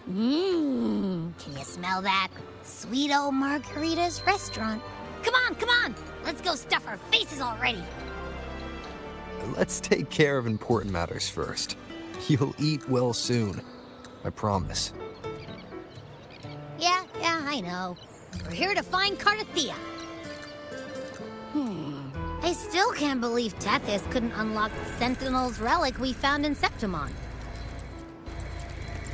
Can you smell that? Sweet old Margarita's restaurant. Come on! Let's go stuff our faces already. Let's take care of important matters first. You'll eat well soon. I promise. Yeah, I know. We're here to find Cartethyia. I still can't believe Tethys couldn't unlock the Sentinel's relic we found in Septimon.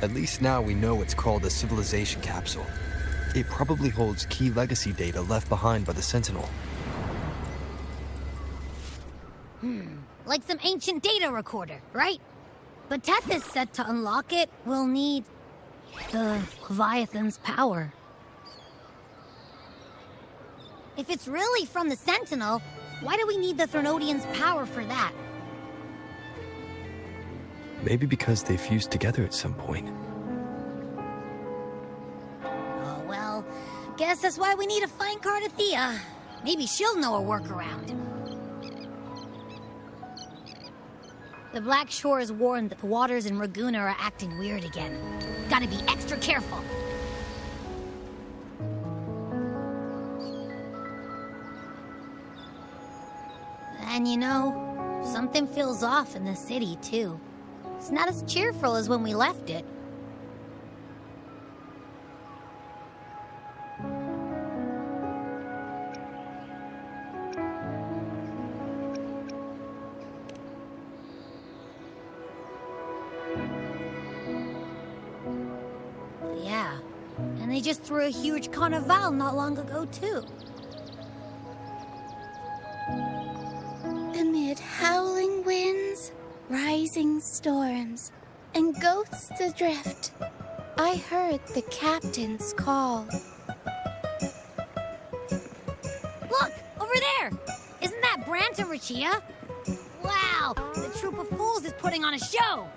At least now we know it's called a civilization capsule. It probably holds key legacy data left behind by the Sentinel. Like some ancient data recorder, right? But Tethys said to unlock it, we'll need the Leviathan's power. If it's really from the Sentinel, why do we need the Threnodian's power for that? Maybe because they fused together at some point. Oh, well, guess that's why we need to find Cartethyia. Maybe she'll know a workaround. The Black Shore has warned that the waters in Raguna are acting weird again. Gotta be extra careful. And you know, something feels off in the city, too. It's not as cheerful as when we left it. Yeah, and they just threw a huge carnival not long ago, too. Amid howling winds, rising storms, and ghosts adrift, I heard the captain's call. Look! Over there! Isn't that Brant and Rachia? Wow! The troop of fools is putting on a show!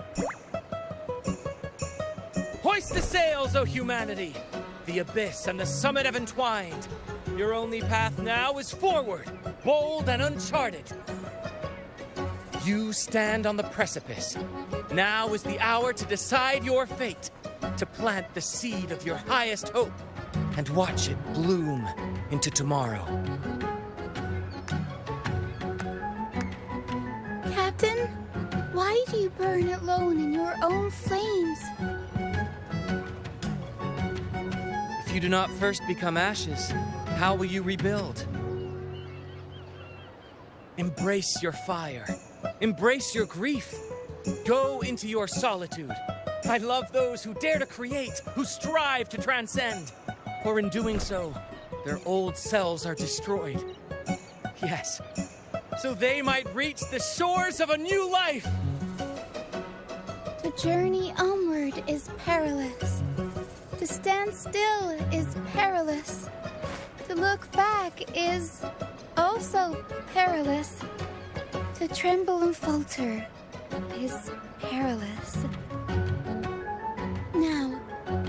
Hoist the sails, O humanity! The abyss and the summit have entwined. Your only path now is forward, bold and uncharted. You stand on the precipice. Now is the hour to decide your fate, to plant the seed of your highest hope, and watch it bloom into tomorrow. Captain, why do you burn alone in your own flames? If you do not first become ashes, how will you rebuild? Embrace your fire. Embrace your grief. Go into your solitude. I love those who dare to create, who strive to transcend. For in doing so, their old selves are destroyed. Yes, so they might reach the shores of a new life. The journey onward is perilous. To stand still is perilous. To look back is also perilous. To tremble and falter is perilous. Now,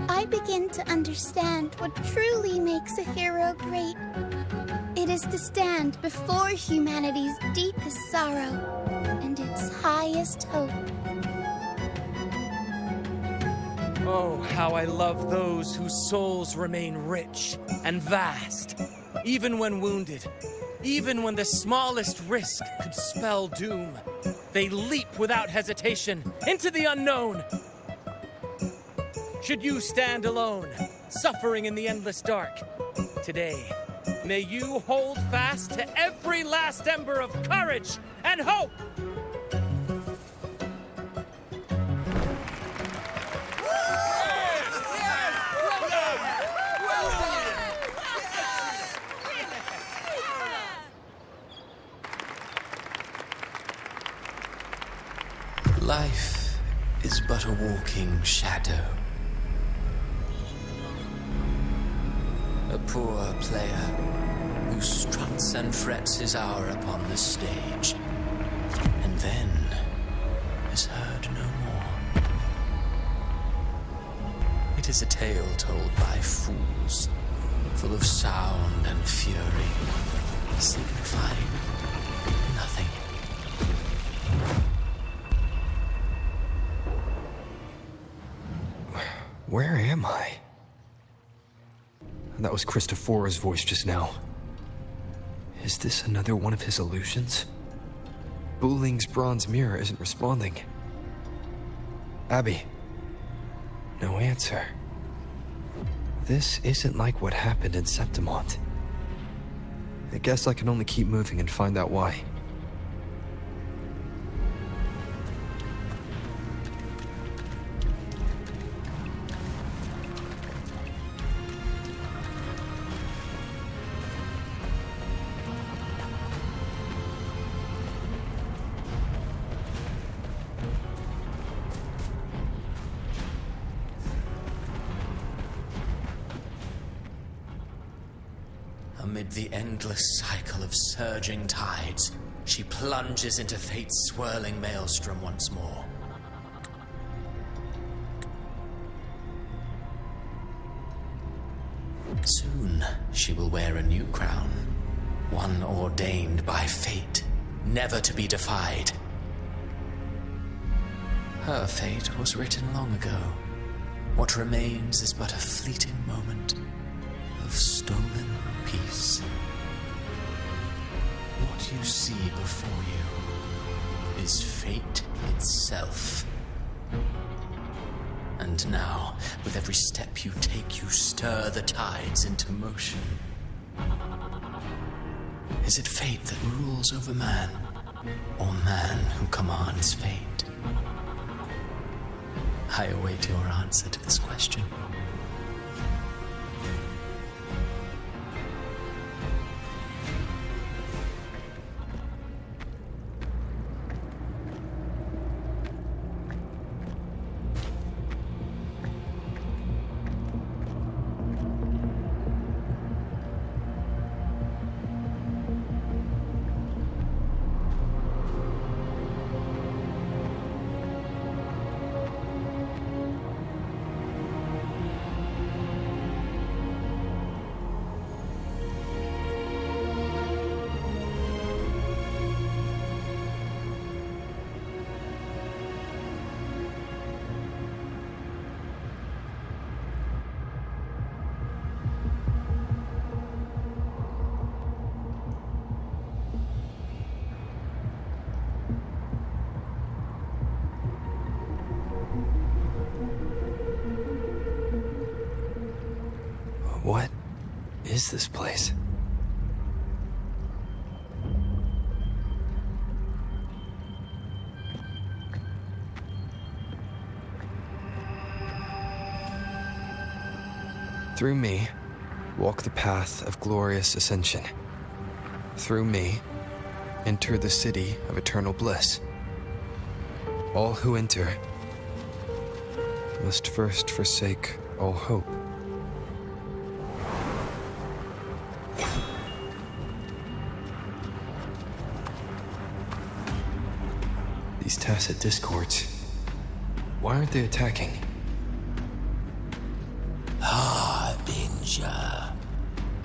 I begin to understand what truly makes a hero great. It is to stand before humanity's deepest sorrow and its highest hope. Oh, how I love those whose souls remain rich and vast, even when wounded. Even when the smallest risk could spell doom, they leap without hesitation into the unknown. Should you stand alone, suffering in the endless dark, today, may you hold fast to every last ember of courage and hope. Life is but a walking shadow. A poor player who struts and frets his hour upon the stage, and then is heard no more. It is a tale told by fools, full of sound and fury, signifying nothing. Where am I? That was Christophora's voice just now. Is this another one of his illusions? Buling's bronze mirror isn't responding. Abby. No answer. This isn't like what happened in Septimont. I guess I can only keep moving and find out why. Amid the endless cycle of surging tides, she plunges into fate's swirling maelstrom once more. Soon, she will wear a new crown, one ordained by fate, never to be defied. Her fate was written long ago. What remains is but a fleeting moment of stolen peace. What you see before you is fate itself. And now, with every step you take, you stir the tides into motion. Is it fate that rules over man, or man who commands fate? I await your answer to this question. What is this place? Through me, walk the path of glorious ascension. Through me, enter the city of eternal bliss. All who enter must first forsake all hope. These tacit discords, why aren't they attacking? Harbinger,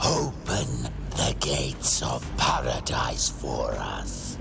open the gates of paradise for us.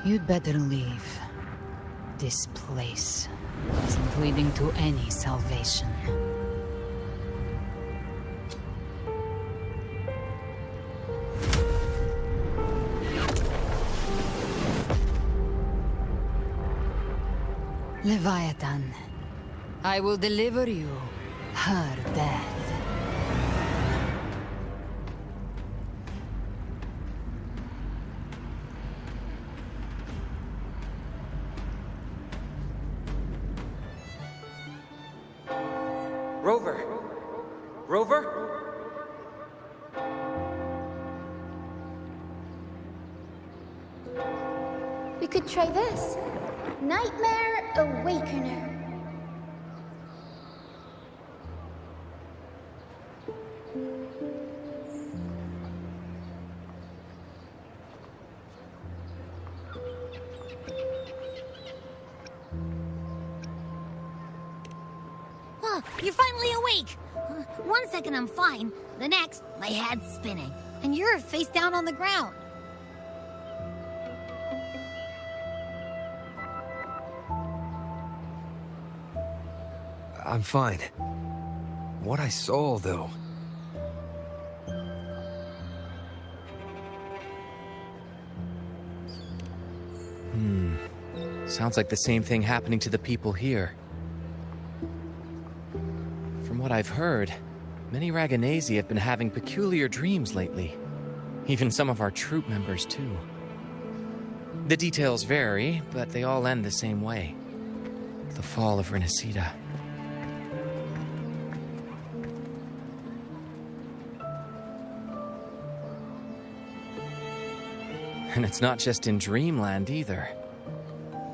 You'd better leave. This place isn't leading to any salvation. Leviathan, I will deliver you her death. Rover! Rover? We could try this. Nightmare Awakener. Oh, you're finally awake! 1 second I'm fine, the next, my head's spinning. And you're face down on the ground. I'm fine. What I saw, though... Sounds like the same thing happening to the people here. From what I've heard, many Raganesi have been having peculiar dreams lately. Even some of our troop members, too. The details vary, but they all end the same way. The fall of Rinascita. And it's not just in Dreamland, either.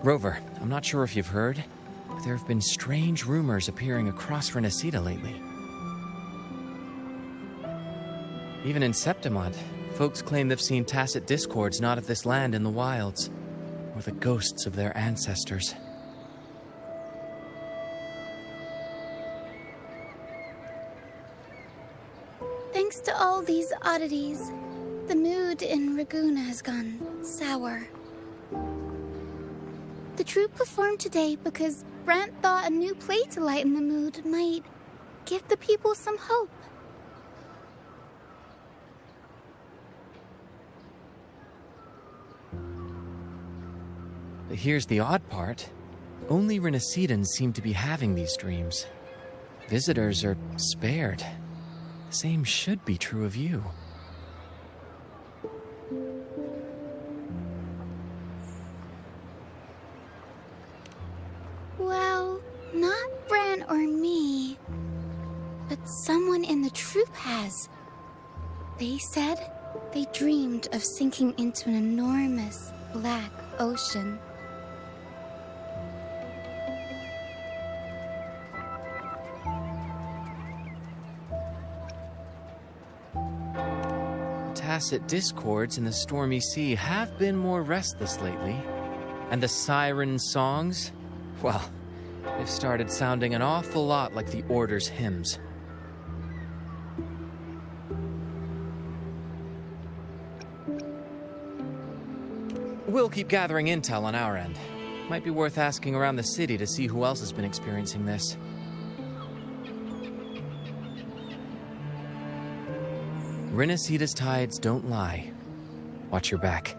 Rover, I'm not sure if you've heard, but there have been strange rumors appearing across Rinascita lately. Even in Septimont, folks claim they've seen tacit discords not of this land in the wilds, or the ghosts of their ancestors. Thanks to all these oddities, the mood in Ragoon has gone sour. The troupe performed today because Brant thought a new play to lighten the mood might give the people some hope. But here's the odd part. Only Rinascitans seem to be having these dreams. Visitors are spared. The same should be true of you. Well, not Bran or me, but someone in the troupe has. They said they dreamed of sinking into an enormous black ocean. Tacit discords in the stormy sea have been more restless lately. And the siren songs? Well, they've started sounding an awful lot like the Order's hymns. We'll keep gathering intel on our end. Might be worth asking around the city to see who else has been experiencing this. Rinascita's tides don't lie. Watch your back.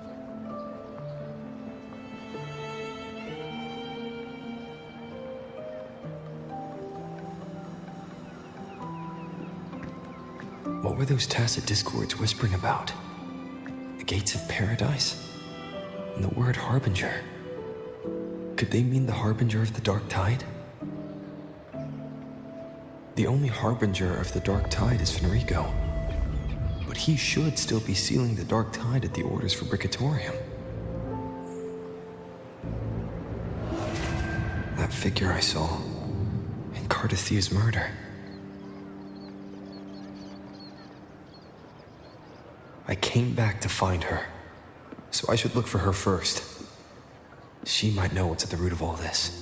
What were those tacit discords whispering about? The gates of paradise? And the word Harbinger? Could they mean the Harbinger of the Dark Tide? The only Harbinger of the Dark Tide is Fenrico. But he should still be sealing the Dark Tide at the Order's Fabricatorium. That figure I saw in Cartethia's murder. I came back to find her, so I should look for her first. She might know what's at the root of all this.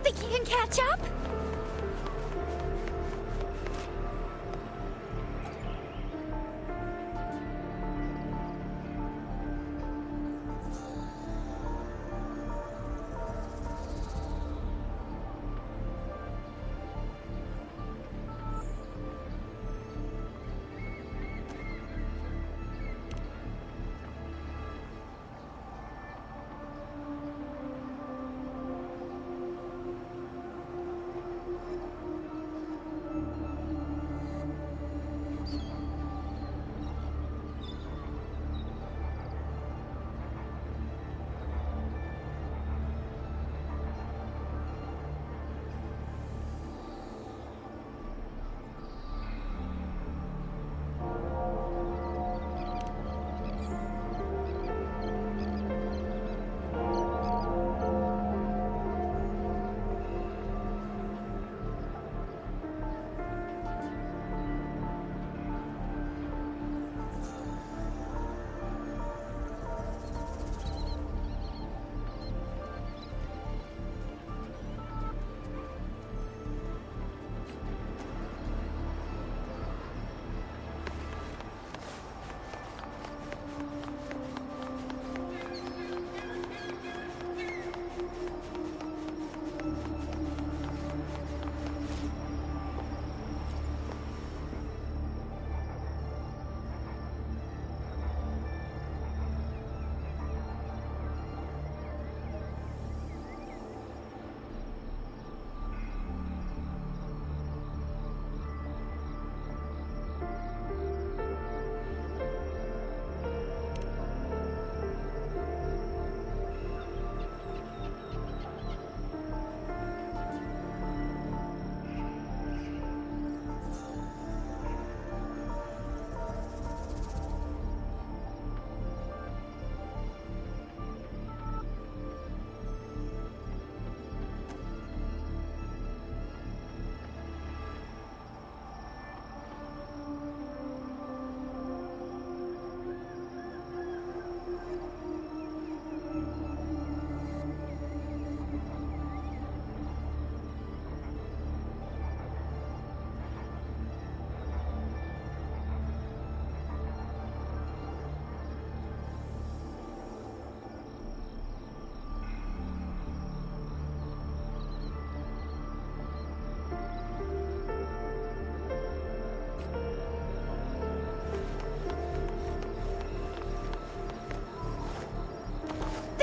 Think you can catch up?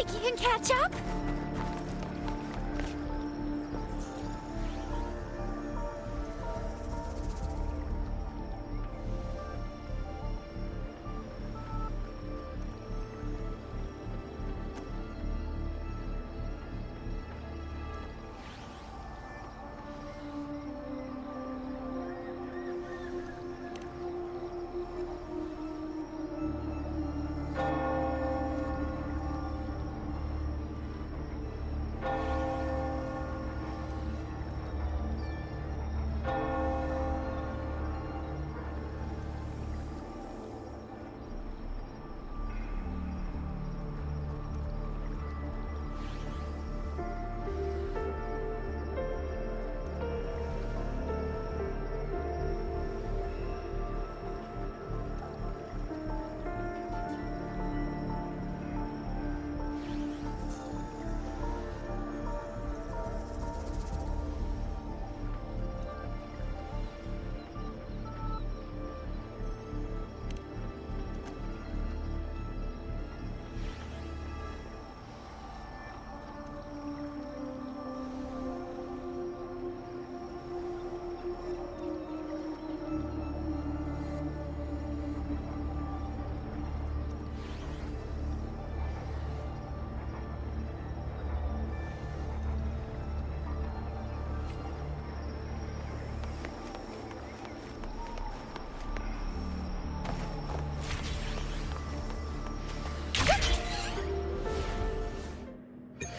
think you can catch up?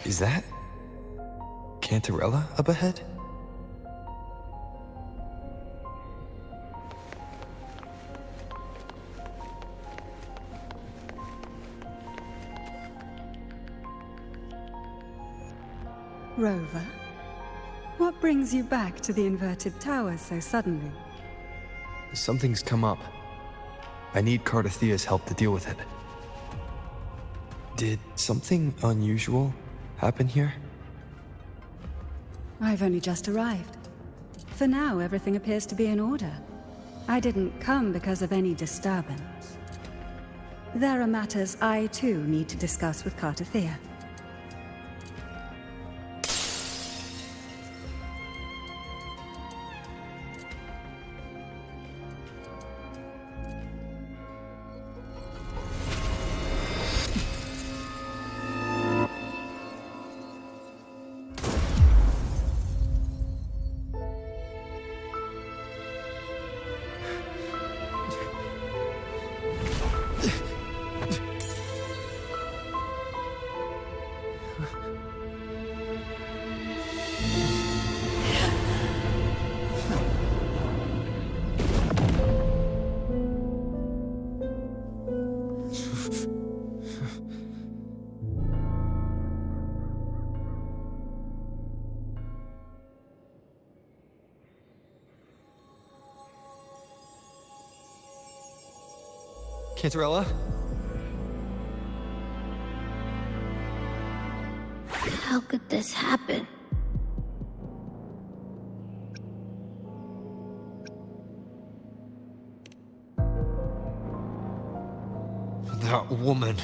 Is that Cantarella up ahead? Rover, what brings you back to the inverted towers so suddenly? Something's come up. I need Cartethia's help to deal with it. Did something unusual happen here? I've only just arrived. For now, everything appears to be in order. I didn't come because of any disturbance. There are matters I, too, need to discuss with Cartethyia. Cantarella? How could this happen? That woman.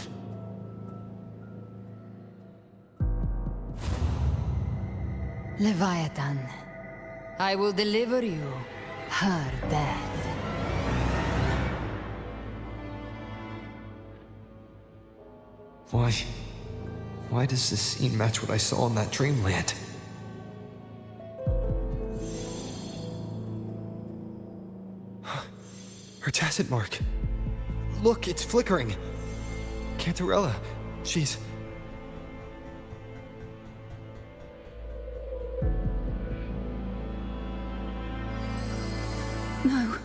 Leviathan, I will deliver you her death. Why does this scene match what I saw in that dreamland? Her tacit mark. Look, it's flickering. Cantarella, she's... No.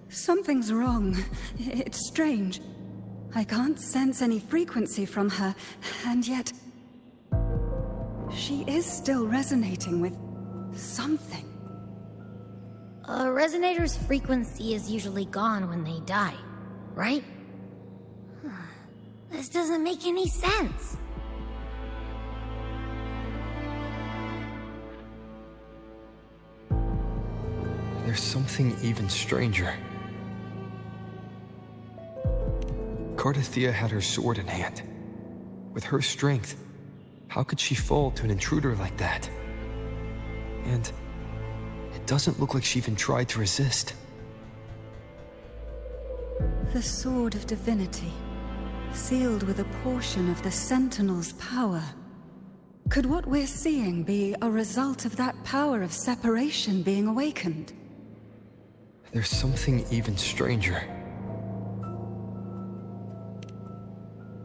Something's wrong. It's strange. I can't sense any frequency from her, and yet... she is still resonating with... something. A resonator's frequency is usually gone when they die, right? This doesn't make any sense. There's something even stranger. Cartethyia had her sword in hand. With her strength, how could she fall to an intruder like that? And it doesn't look like she even tried to resist. The Sword of Divinity, sealed with a portion of the Sentinel's power. Could what we're seeing be a result of that power of separation being awakened? There's something even stranger.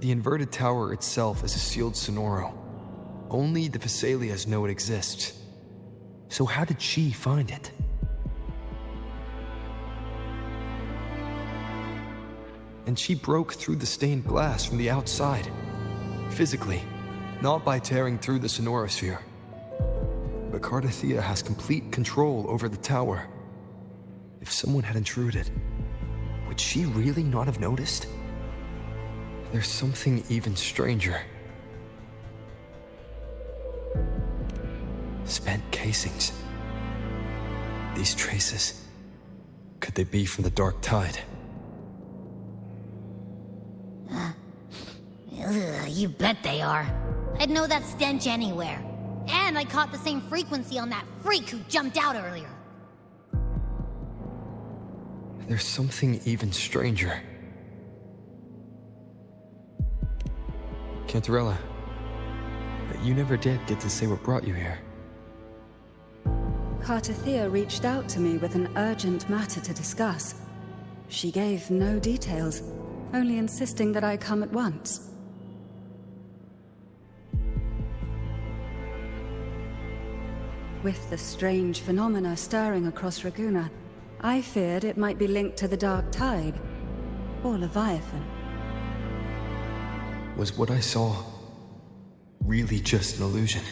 The inverted tower itself is a sealed sonoro. Only the Thessalias know it exists. So how did she find it? And she broke through the stained glass from the outside. Physically, not by tearing through the sonorosphere. But Cartethyia has complete control over the tower. If someone had intruded, would she really not have noticed? There's something even stranger. Spent casings. These traces, could they be from the Dark Tide? You bet they are. I'd know that stench anywhere. And I caught the same frequency on that freak who jumped out earlier. There's something even stranger. Cantarella, you never did get to say what brought you here. Cartethyia reached out to me with an urgent matter to discuss. She gave no details, only insisting that I come at once. With the strange phenomena stirring across Ragusa, I feared it might be linked to the Dark Tide, or Leviathan. Was what I saw really just an illusion?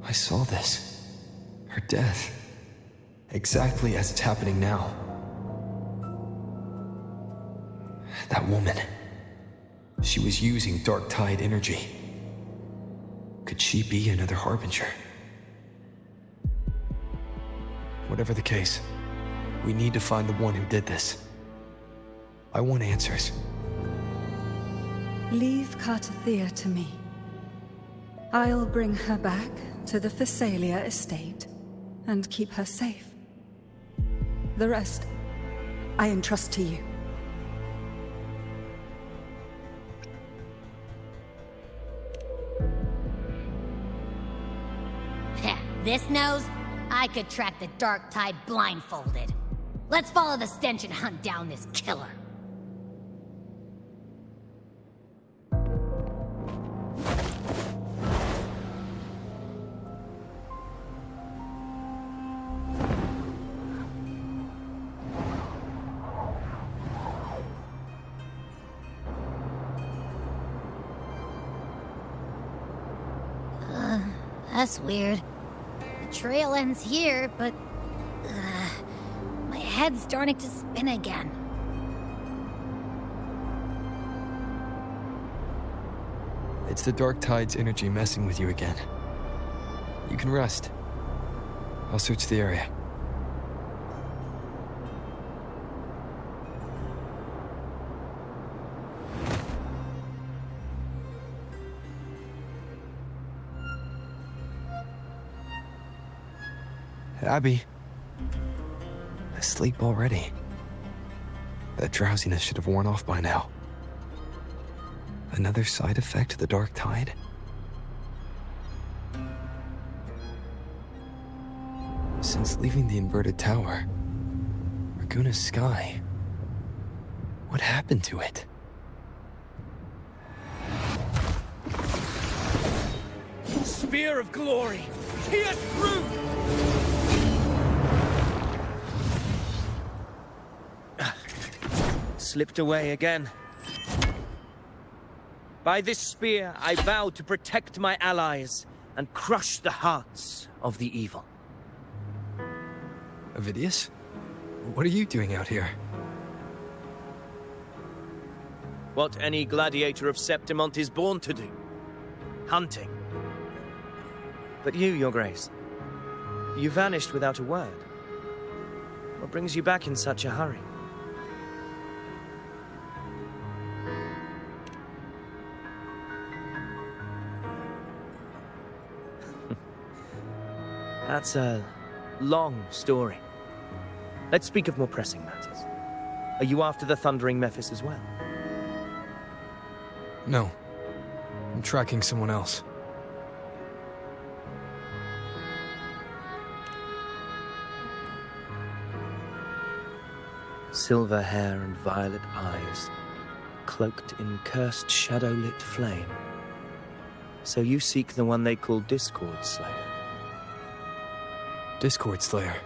I saw this, her death, exactly as it's happening now. That woman, she was using Dark Tide energy. Could she be another Harbinger? Whatever the case, we need to find the one who did this. I want answers. Leave Cartethyia to me. I'll bring her back to the Thessalia estate and keep her safe. The rest, I entrust to you. This nose? I could track the Dark Tide blindfolded. Let's follow the stench and hunt down this killer. That's weird. The trail ends here, but my head's starting to spin again. It's the Dark Tide's energy messing with you again. You can rest. I'll search the area. Abby. Asleep already. That drowsiness should have worn off by now. Another side effect of the Dark Tide? Since leaving the inverted tower, Ragusa's sky, what happened to it? Spear of glory! Pierce through! Slipped away again. By this spear, I vow to protect my allies and crush the hearts of the evil. Avidius? What are you doing out here? What any gladiator of Septimont is born to do. Hunting. But you, Your Grace, you vanished without a word. What brings you back in such a hurry? That's a long story. Let's speak of more pressing matters. Are you after the Thundering Mephis as well? No. I'm tracking someone else. Silver hair and violet eyes, cloaked in cursed shadow-lit flame. So you seek the one they call Discord Slayer. Discord Slayer.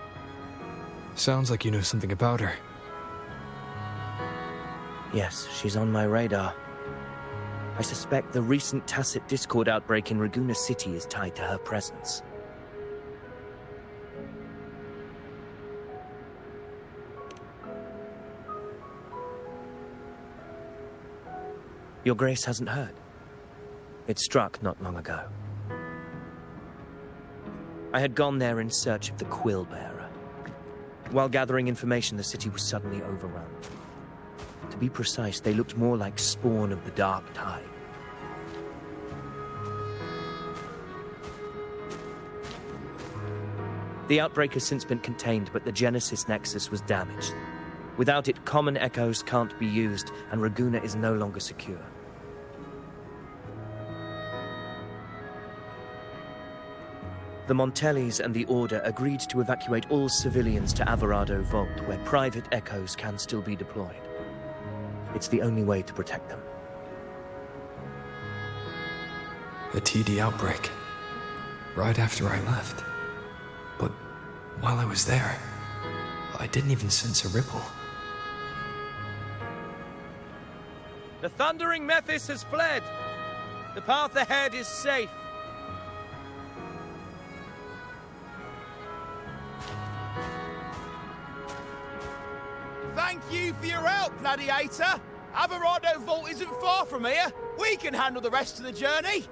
Sounds like you know something about her. Yes, she's on my radar. I suspect the recent tacit Discord outbreak in Raguena City is tied to her presence. Your Grace hasn't heard. It struck not long ago. I had gone there in search of the Quill Bearer. While gathering information, the city was suddenly overrun. To be precise, they looked more like spawn of the Dark Tide. The outbreak has since been contained, but the Genesis Nexus was damaged. Without it, common echoes can't be used, and Raguena is no longer secure. The Montellis and the Order agreed to evacuate all civilians to Averardo Vault, where private echoes can still be deployed. It's the only way to protect them. A TD outbreak. Right after I left. But while I was there, I didn't even sense a ripple. The Thundering Mephis has fled. The path ahead is safe. Thank you for your help, Gladiator. Averardo Vault isn't far from here. We can handle the rest of the journey.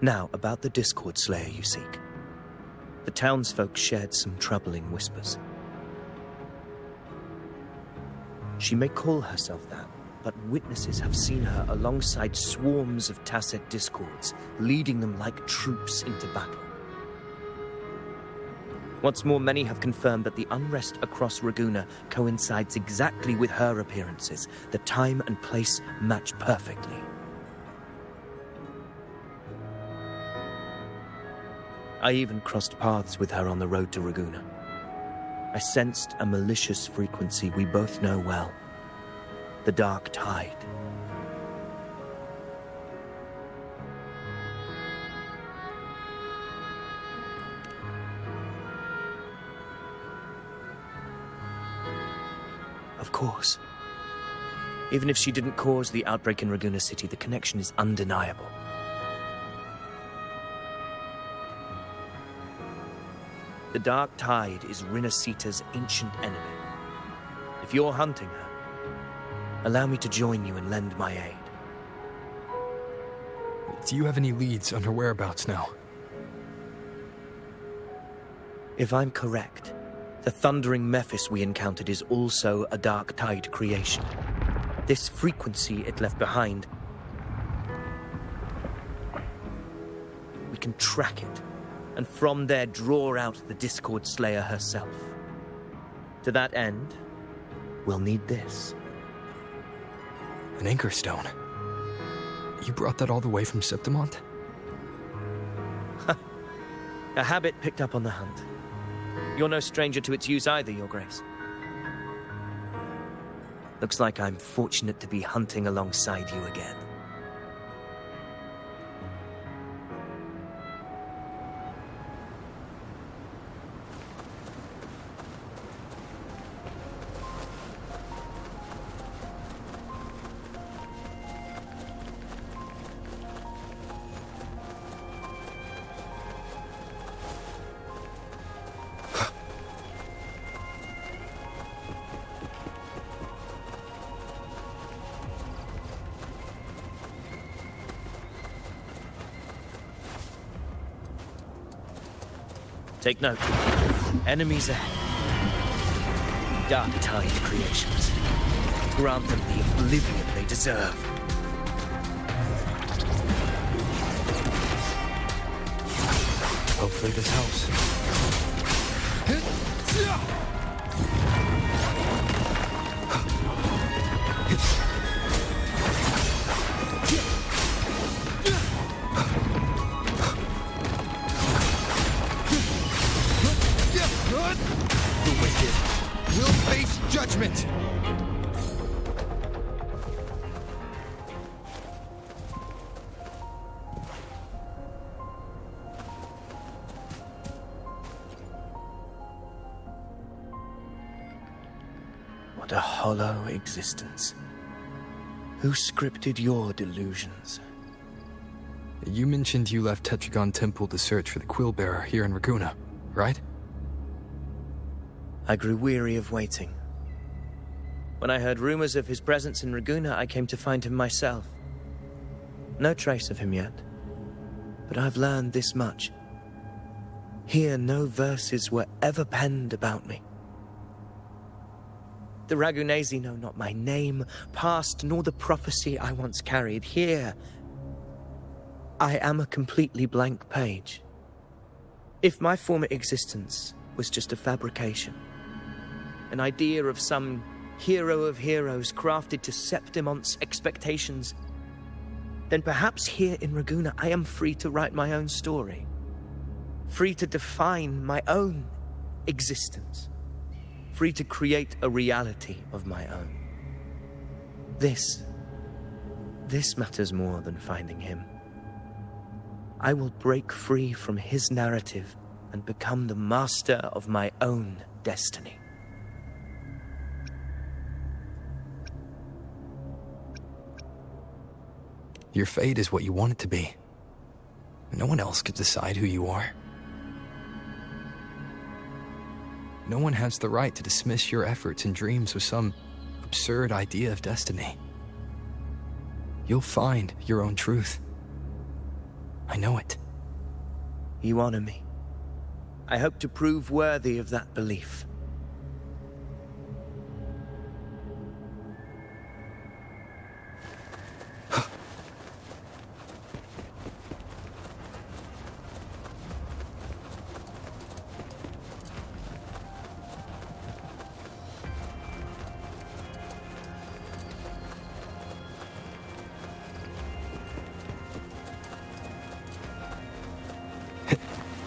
Now, about the Discord Slayer you seek. The townsfolk shared some troubling whispers. She may call herself that, but witnesses have seen her alongside swarms of tacit discords, leading them like troops into battle. What's more, many have confirmed that the unrest across Raguena coincides exactly with her appearances. The time and place match perfectly. I even crossed paths with her on the road to Raguena. I sensed a malicious frequency we both know well. The Dark Tide. Of course. Even if she didn't cause the outbreak in Raguena City, the connection is undeniable. The Dark Tide is Rinascita's ancient enemy. If you're hunting her, allow me to join you and lend my aid. Do you have any leads on her whereabouts now? If I'm correct, the Thundering Mephis we encountered is also a Dark Tide creation. This frequency it left behind, we can track it, and from there draw out the Discord Slayer herself. To that end, we'll need this. An anchor stone. You brought that all the way from Septimont? A habit picked up on the hunt. You're no stranger to its use either, Your Grace. Looks like I'm fortunate to be hunting alongside you again. Take note. Enemies ahead. Dark Tide creations. grant them the oblivion they deserve. Hopefully this helps. The wicked will face judgment! What a hollow existence. Who scripted your delusions? You mentioned you left Tetragon Temple to search for the Quillbearer here in Raguna, right? I grew weary of waiting. When I heard rumors of his presence in Raguna, I came to find him myself. No trace of him yet, but I've learned this much. Here, no verses were ever penned about me. The Ragunesi know not my name, past, nor the prophecy I once carried. Here, I am a completely blank page. If my former existence was just a fabrication, an idea of some hero of heroes crafted to Septimont's expectations, then perhaps here in Raguna I am free to write my own story, free to define my own existence, free to create a reality of my own. This matters more than finding him. I will break free from his narrative and become the master of my own destiny. Your fate is what you want it to be. No one else could decide who you are. No one has the right to dismiss your efforts and dreams with some absurd idea of destiny. You'll find your own truth. I know it. You honor me. I hope to prove worthy of that belief.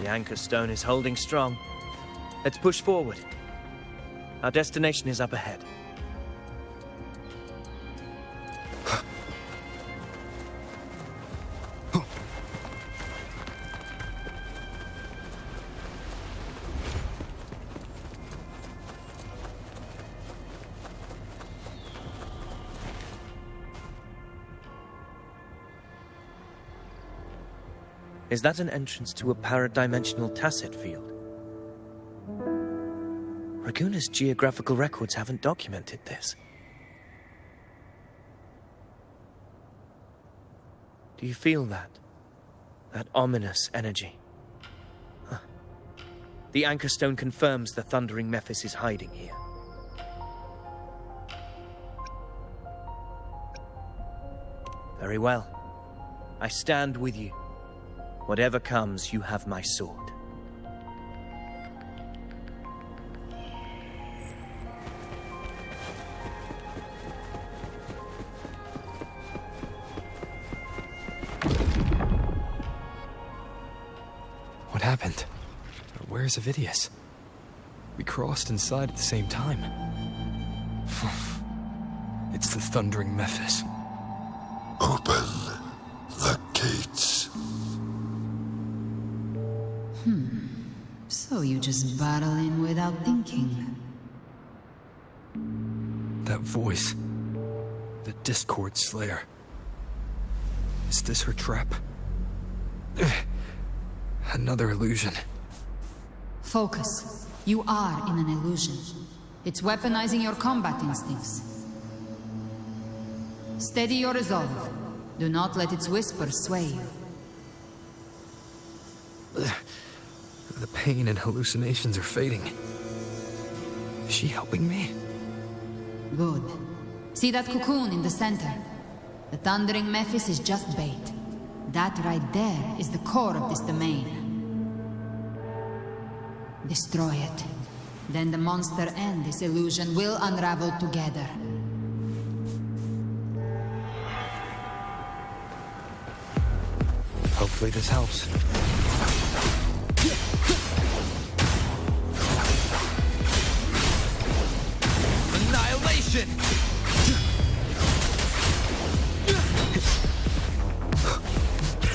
The anchor stone is holding strong. Let's push forward. Our destination is up ahead. Is that an entrance to a paradimensional tacit field? Raguna's geographical records haven't documented this. Do you feel that? That ominous energy? Huh. The anchor stone confirms the thundering Mephis is hiding here. Very well. I stand with you. Whatever comes, you have my sword. What happened? Where's Avidius? We crossed inside at the same time. It's the thundering Mephis. Open the gates. So you just barrel in without thinking. That voice. The Discord Slayer. Is this her trap? Another illusion. Focus. You are in an illusion. It's weaponizing your combat instincts. Steady your resolve. Do not let its whispers sway you. The pain and hallucinations are fading. Is she helping me? Good. See that cocoon in the center? The Thundering Mephis is just bait. That right there is the core of this domain. Destroy it. Then the monster and this illusion will unravel together. Hopefully this helps. Annihilation!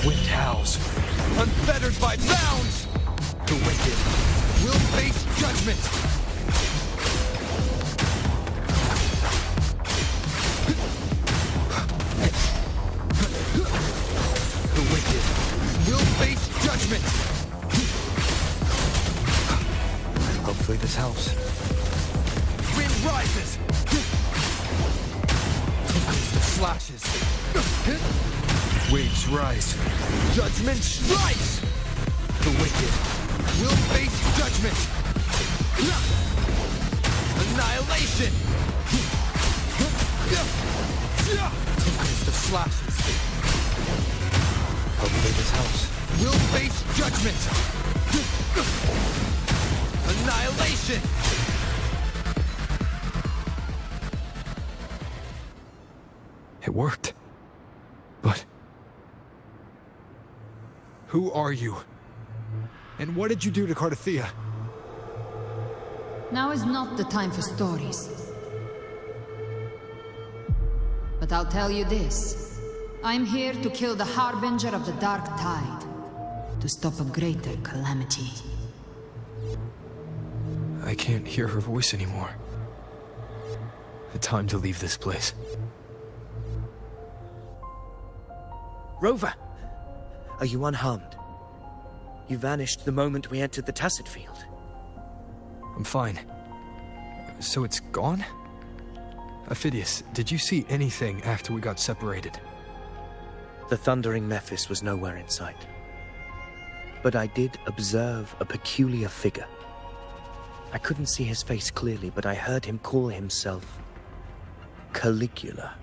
Wind howls, Unfettered by bounds! the wicked Will face judgment! the wicked Will face judgment! Hopefully this helps. Wind rises! Tempest of slashes. Waves rise. Judgment strikes! The wicked Will face judgment! Annihilation! tempest of slashes. Hopefully this helps. Will face judgment! Annihilation! It worked. But who are you? And what did you do to Cartethyia? Now is not the time for stories. But I'll tell you this. I'm here to kill the Harbinger of the Dark Tide. To stop a greater calamity. I can't hear her voice anymore. Time to leave this place. Rover! Are you unharmed? You vanished the moment we entered the Tacit Field. I'm fine. So it's gone? Avidius, did you see anything after we got separated? The Thundering Mephis was nowhere in sight. But I did observe a peculiar figure. I couldn't see his face clearly, but I heard him call himself Caligula.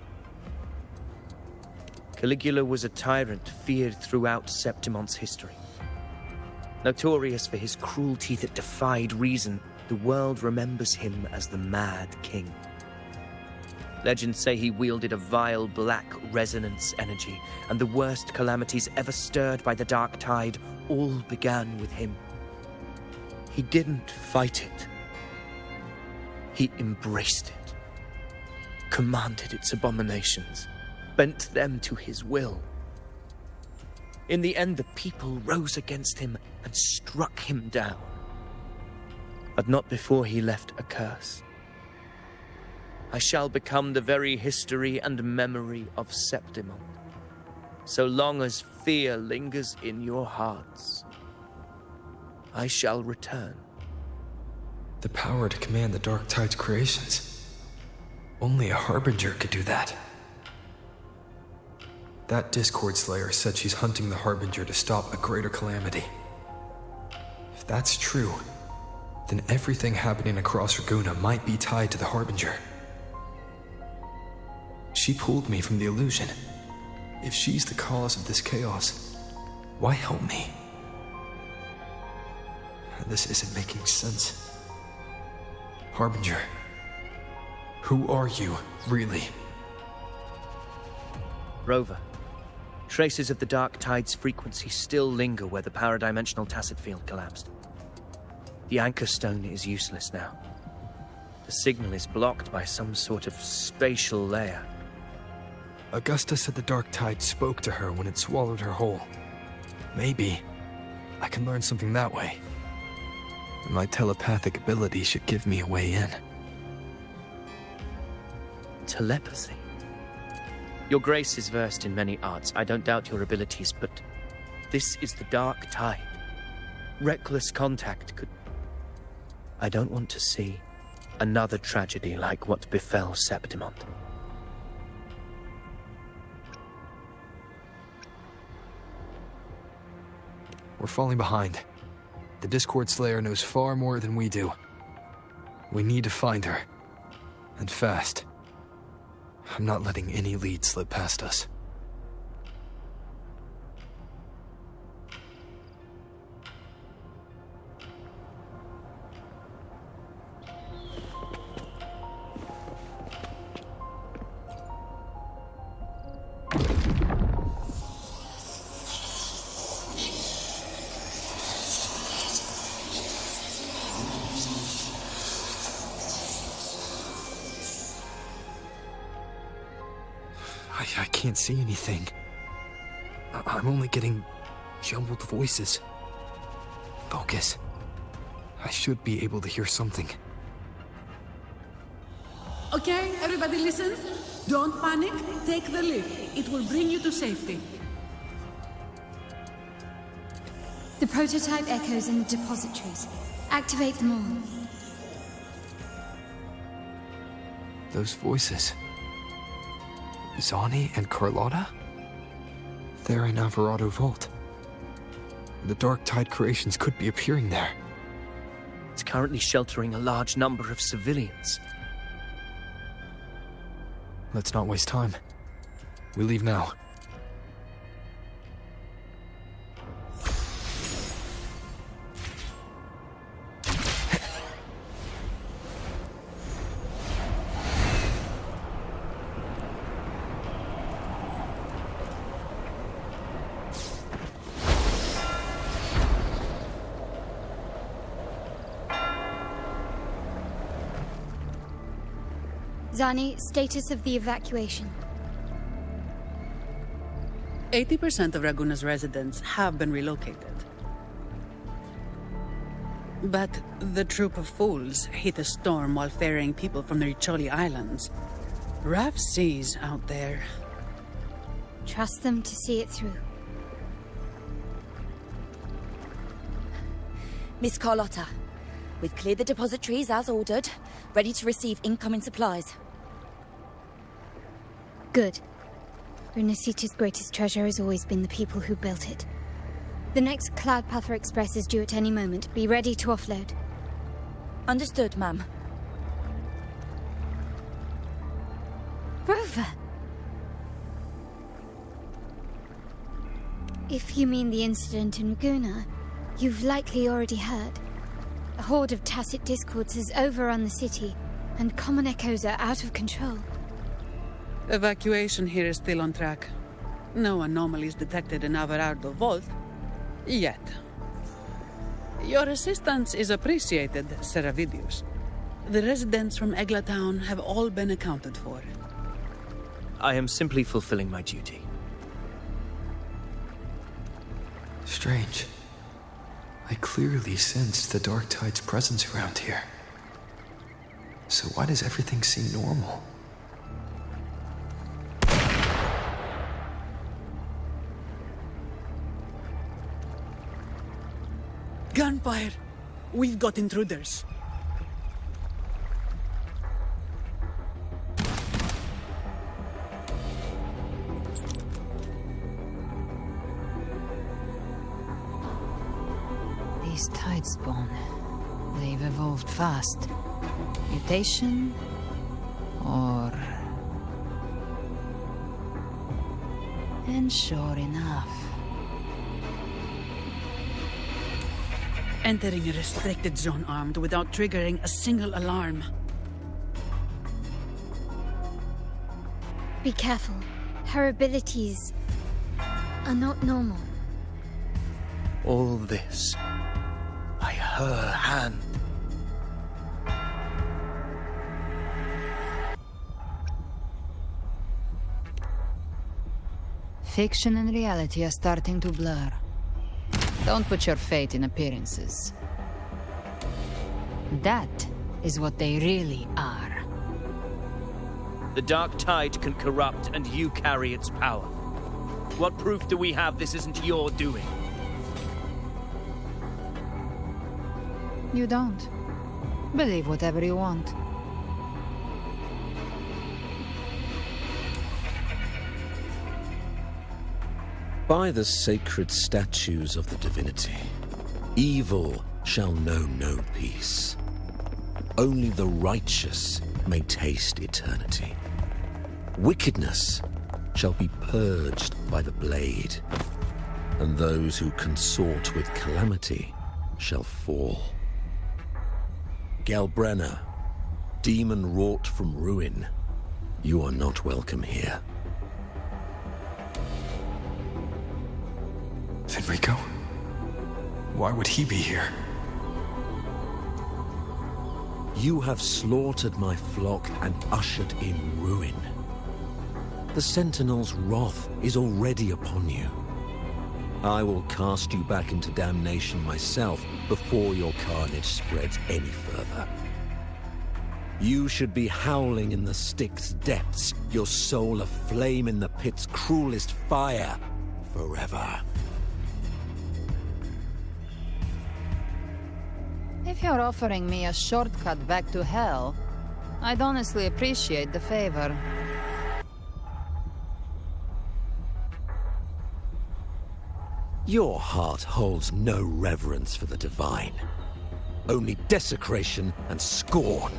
Caligula was a tyrant feared throughout Septimon's history. Notorious for his cruelty that defied reason, the world remembers him as the Mad King. Legends say he wielded a vile black resonance energy, and the worst calamities ever stirred by the Dark Tide all began with him. He didn't fight it. He embraced it, commanded its abominations, bent them to his will. In the end, the people rose against him and struck him down. But not before he left a curse. I shall become the very history and memory of Septimon, so long as fear lingers in your hearts. I shall return. The power to command the Dark Tide's creations. Only a Harbinger could do that. That Discord Slayer said she's hunting the Harbinger to stop a greater calamity. If that's true, then everything happening across Raguna might be tied to the Harbinger. She pulled me from the illusion. If she's the cause of this chaos, why help me? This isn't making sense. Harbinger, who are you, really? Rover, traces of the Dark Tide's frequency still linger where the paradimensional Tacit Field collapsed. The Anchor Stone is useless now. The signal is blocked by some sort of spatial layer. Augusta said the Dark Tide spoke to her when it swallowed her whole. Maybe I can learn something that way. My telepathic ability should give me a way in. Telepathy? Your Grace is versed in many arts. I don't doubt your abilities, but this is the Dark Tide. Reckless contact could... I don't want to see another tragedy like what befell Septimon. We're falling behind. The Discord Slayer knows far more than we do. We need to find her. And fast. I'm not letting any lead slip past us. I can't see anything. I'm only getting jumbled voices. Focus. I should be able to hear something. Okay, everybody listen. Don't panic. Take the lift. It will bring you to safety. The prototype echoes in the depositories. Activate them all. Those voices. Zani and Carlotta? They're in Averardo Vault. The Dark Tide creations could be appearing there. It's currently sheltering a large number of civilians. Let's not waste time. We leave now. Zani, status of the evacuation. 80% of Raguna's residents have been relocated. But the troop of fools hit a storm while ferrying people from the Riccioli Islands. Rough seas out there. Trust them to see it through. Miss Carlotta, we've cleared the depositories as ordered, ready to receive incoming supplies. Good. Rinascita's greatest treasure has always been the people who built it. The next Cloudpather Express is due at any moment. Be ready to offload. Understood, ma'am. Rover! If you mean the incident in Raguna, you've likely already heard. A horde of tacit discords has overrun the city, and common echoes are out of control. Evacuation here is still on track. No anomalies detected in Averardo Vault. Yet. Your assistance is appreciated, Sir Avidius. The residents from Eglatown have all been accounted for. I am simply fulfilling my duty. Strange. I clearly sense the Dark Tide's presence around here. So why does everything seem normal? Gunfire! We've got intruders. These Tidespawn, they've evolved fast. Mutation? Or... And sure enough... Entering a restricted zone armed without triggering a single alarm. Be careful. Her abilities are not normal. All this by her hand. Fiction and reality are starting to blur. Don't put your faith in appearances. That is what they really are. The Dark Tide can corrupt, and you carry its power. What proof do we have this isn't your doing? You don't. Believe whatever you want. By the sacred statues of the divinity, evil shall know no peace. Only the righteous may taste eternity. Wickedness shall be purged by the blade, and those who consort with calamity shall fall. Galbrena, demon wrought from ruin, you are not welcome here. Fenrico? Why would he be here? You have slaughtered my flock and ushered in ruin. The Sentinel's wrath is already upon you. I will cast you back into damnation myself before your carnage spreads any further. You should be howling in the Styx's depths, your soul aflame in the pit's cruelest fire, forever. If you're offering me a shortcut back to hell, I'd honestly appreciate the favor. Your heart holds no reverence for the divine. Only desecration and scorn.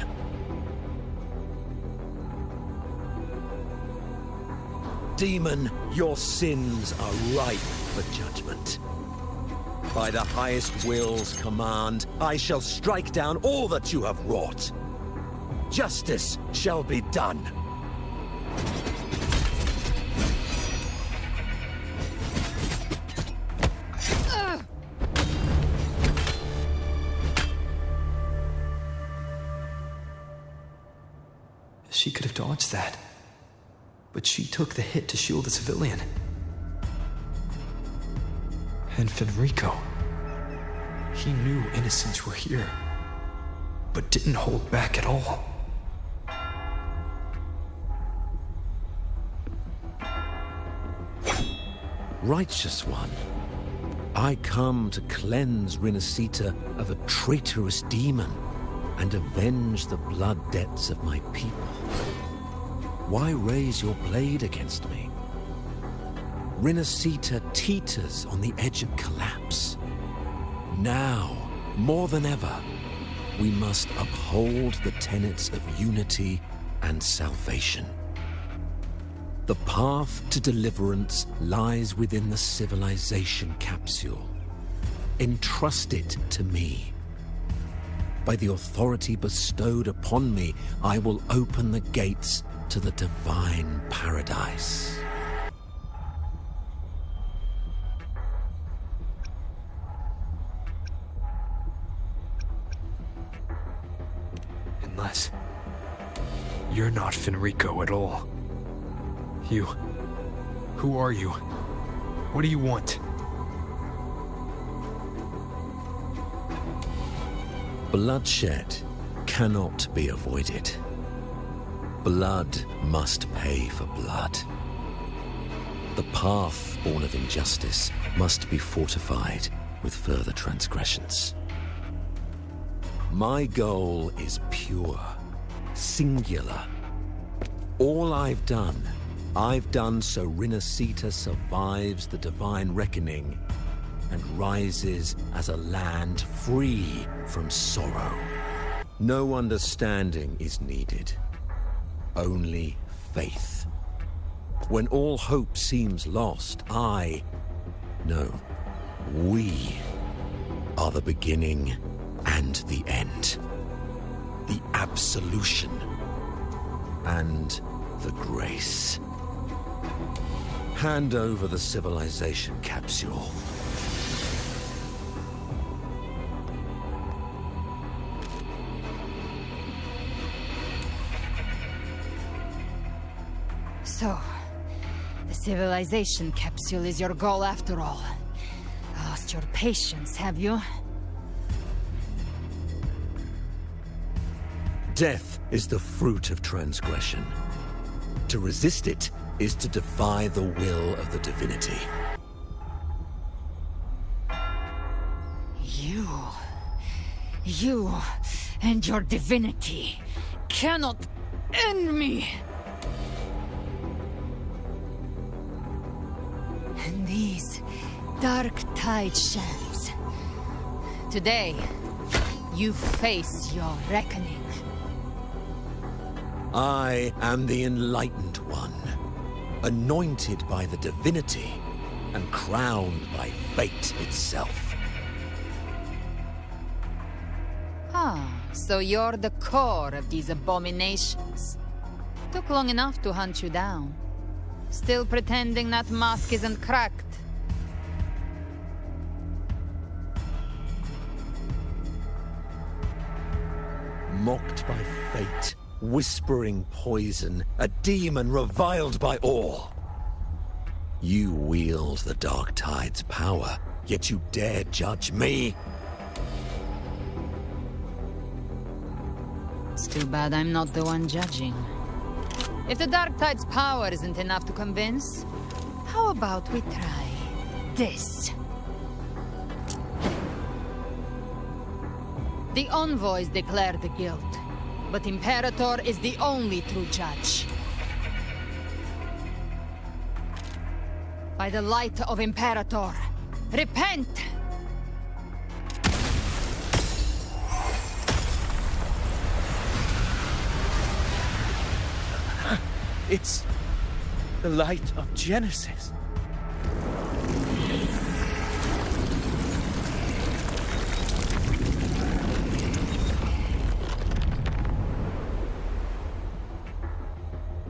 Demon, your sins are ripe for judgment. By the highest will's command, I shall strike down all that you have wrought. Justice shall be done. She could have dodged that. But she took the hit to shield a civilian. And Fenrico. He knew innocents were here, but didn't hold back at all. Righteous one, I come to cleanse Rinascita of a traitorous demon and avenge the blood debts of my people. Why raise your blade against me? Rinascita teeters on the edge of collapse. Now, more than ever, we must uphold the tenets of unity and salvation. The path to deliverance lies within the civilization capsule. Entrust it to me. By the authority bestowed upon me, I will open the gates to the divine paradise. Unless you're not Fenrico at all. You... who are you? What do you want? Bloodshed cannot be avoided. Blood must pay for blood. The path born of injustice must be fortified with further transgressions. My goal is pure, singular. All I've done so Rinascita survives the divine reckoning and rises as a land free from sorrow. No understanding is needed, only faith. When all hope seems lost, we are the beginning and the end. The absolution and the grace. Hand over the civilization capsule. So, the civilization capsule is your goal after all. Lost your patience, have you? Death is the fruit of transgression. To resist it is to defy the will of the divinity. You and your divinity cannot end me! And these dark tide shells. Today, you face your reckoning. I am the Enlightened One, anointed by the divinity and crowned by fate itself. Ah, so you're the core of these abominations. Took long enough to hunt you down. Still pretending that mask isn't cracked. Mocked by fate, whispering poison, a demon reviled by all. You wield the Dark Tide's power, yet you dare judge me? It's too bad I'm not the one judging. If the Dark Tide's power isn't enough to convince, how about we try this? The envoys declare the guilt, but Imperator is the only true judge. By the light of Imperator, repent! It's the light of Genesis.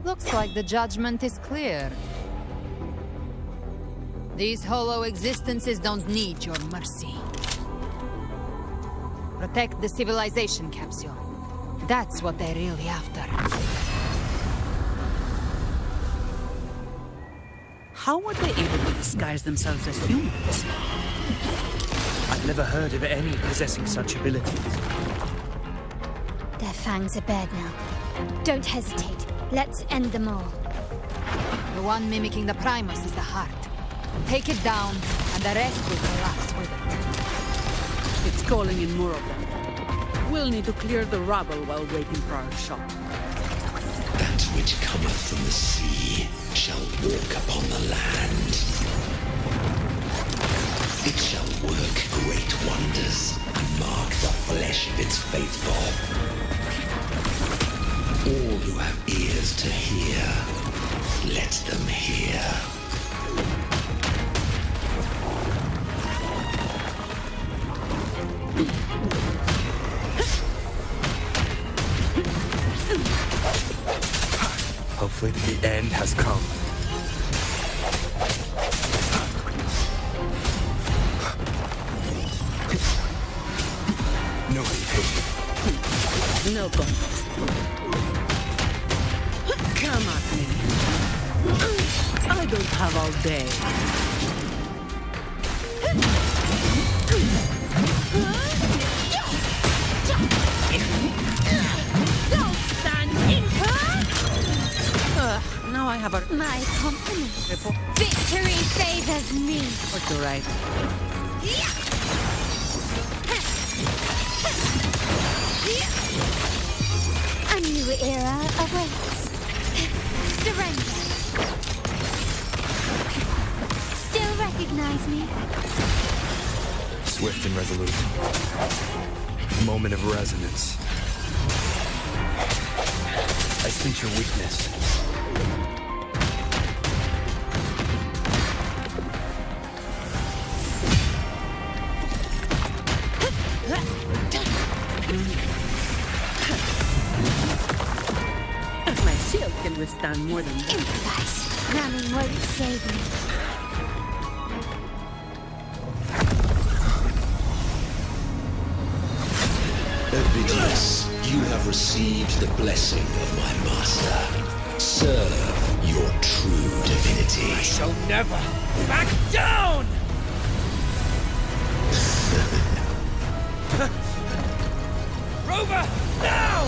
Looks like the judgment is clear. These hollow existences don't need your mercy. Protect the civilization capsule. That's what they're really after. How were they able to disguise themselves as humans? I've never heard of any possessing such abilities. Their fangs are bared now. Don't hesitate. Let's end them all. The one mimicking the Primus is the heart. Take it down, and the rest will collapse with it. It's calling in more of them. We'll need to clear the rubble while waiting for our shot. That which cometh from the sea shall walk upon the land. It shall work great wonders and mark the flesh of its faithful. All who have ears to hear, let them hear. Hopefully the end has come. No hesitation. No contest. Come at me. I don't have all day. Don't stand in her! Now I have a... My compliments. Victory favors me. What to write? A new era awaits. Surrender. Still recognize me? Swift and resolute. Moment of resonance. I sense your weakness. My shield can withstand more than that. Improvise. Running won't save me. Avidius, you have received the blessing of my master. Serve your true divinity. I shall never back down! Rover, now!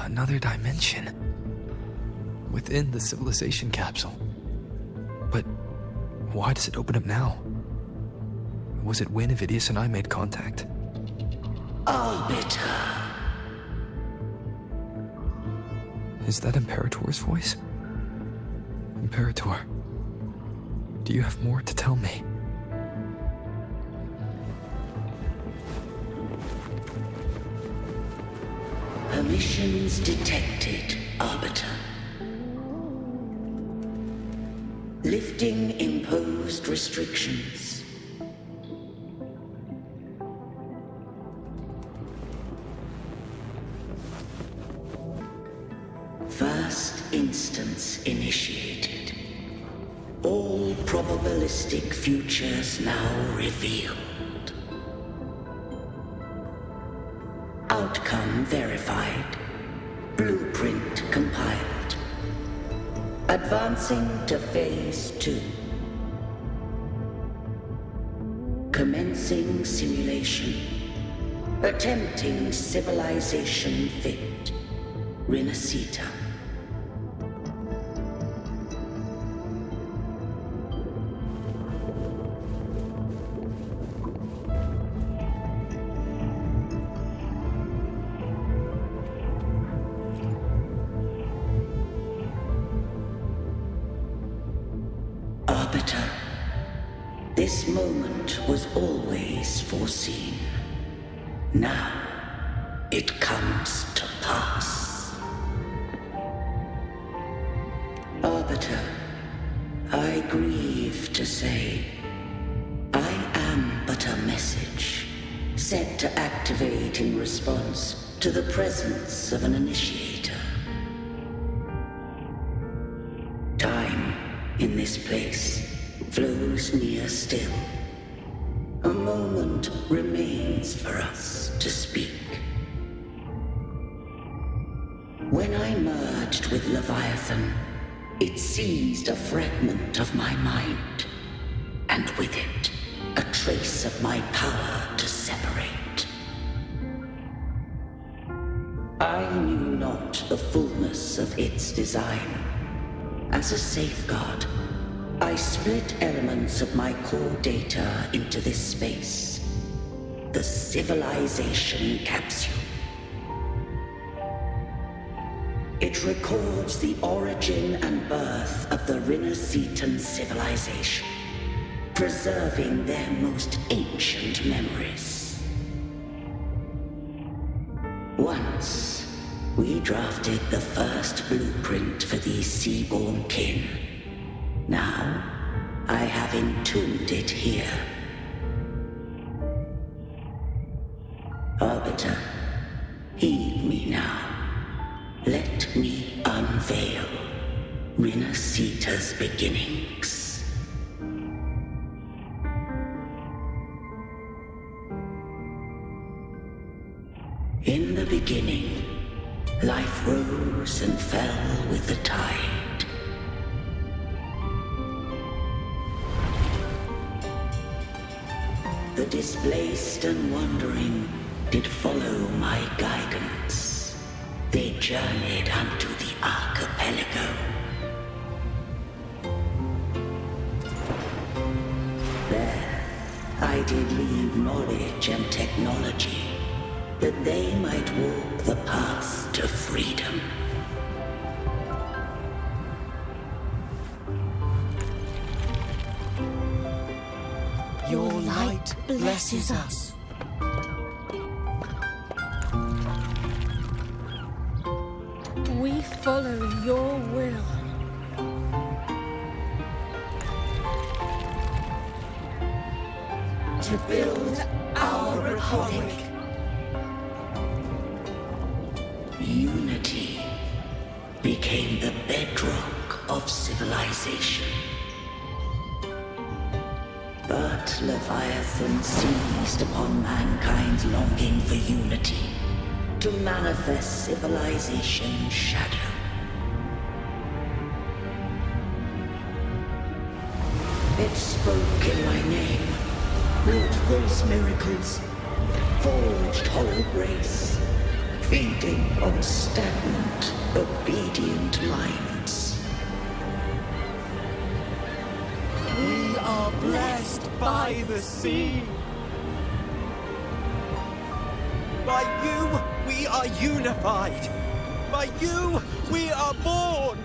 Another dimension. Within the civilization capsule. But why does it open up now? Was it when Avidius and I made contact? Arbiter. Is that Imperator's voice? Imperator, do you have more to tell me? Permissions detected, Arbiter. Lifting imposed restrictions. First instance initiated. All probabilistic futures now revealed. Outcome verified. Blueprint compiled. Advancing to Phase 2. Commencing simulation. Attempting civilization fit. Rinascita. Arbiter, this moment was always foreseen. Now, it comes to pass. Arbiter, I grieve to say, I am but a message, set to activate in response to the presence of an initiator. Time in this place flows near still. A moment remains for us to speak. When I merged with Leviathan, it seized a fragment of my mind, and with it, a trace of my power to separate. I knew not the fullness of its design. As a safeguard, I split elements of my core data into this space, the civilization capsule. It records the origin and birth of the Rinascitan civilization, preserving their most ancient memories. Once, we drafted the first blueprint for these seaborn kin. Now, I have entombed it here. Arbiter, heed me now. Let me unveil Rinascita's beginnings. In the beginning, life rose and fell with the tide. The displaced and wandering did follow my guidance. They journeyed unto the archipelago. There, I did leave knowledge and technology, that they might walk the path to freedom. Your light blesses us. We follow your will. To build our republic. Unity became the bedrock of civilization. But Leviathan seized upon mankind's longing for unity to manifest civilization's shadow. It spoke in my name, wrought false miracles, forged hollow grace, feeding on stagnant, obedient minds. We are blessed by the sea. By you, we are unified. By you, we are born.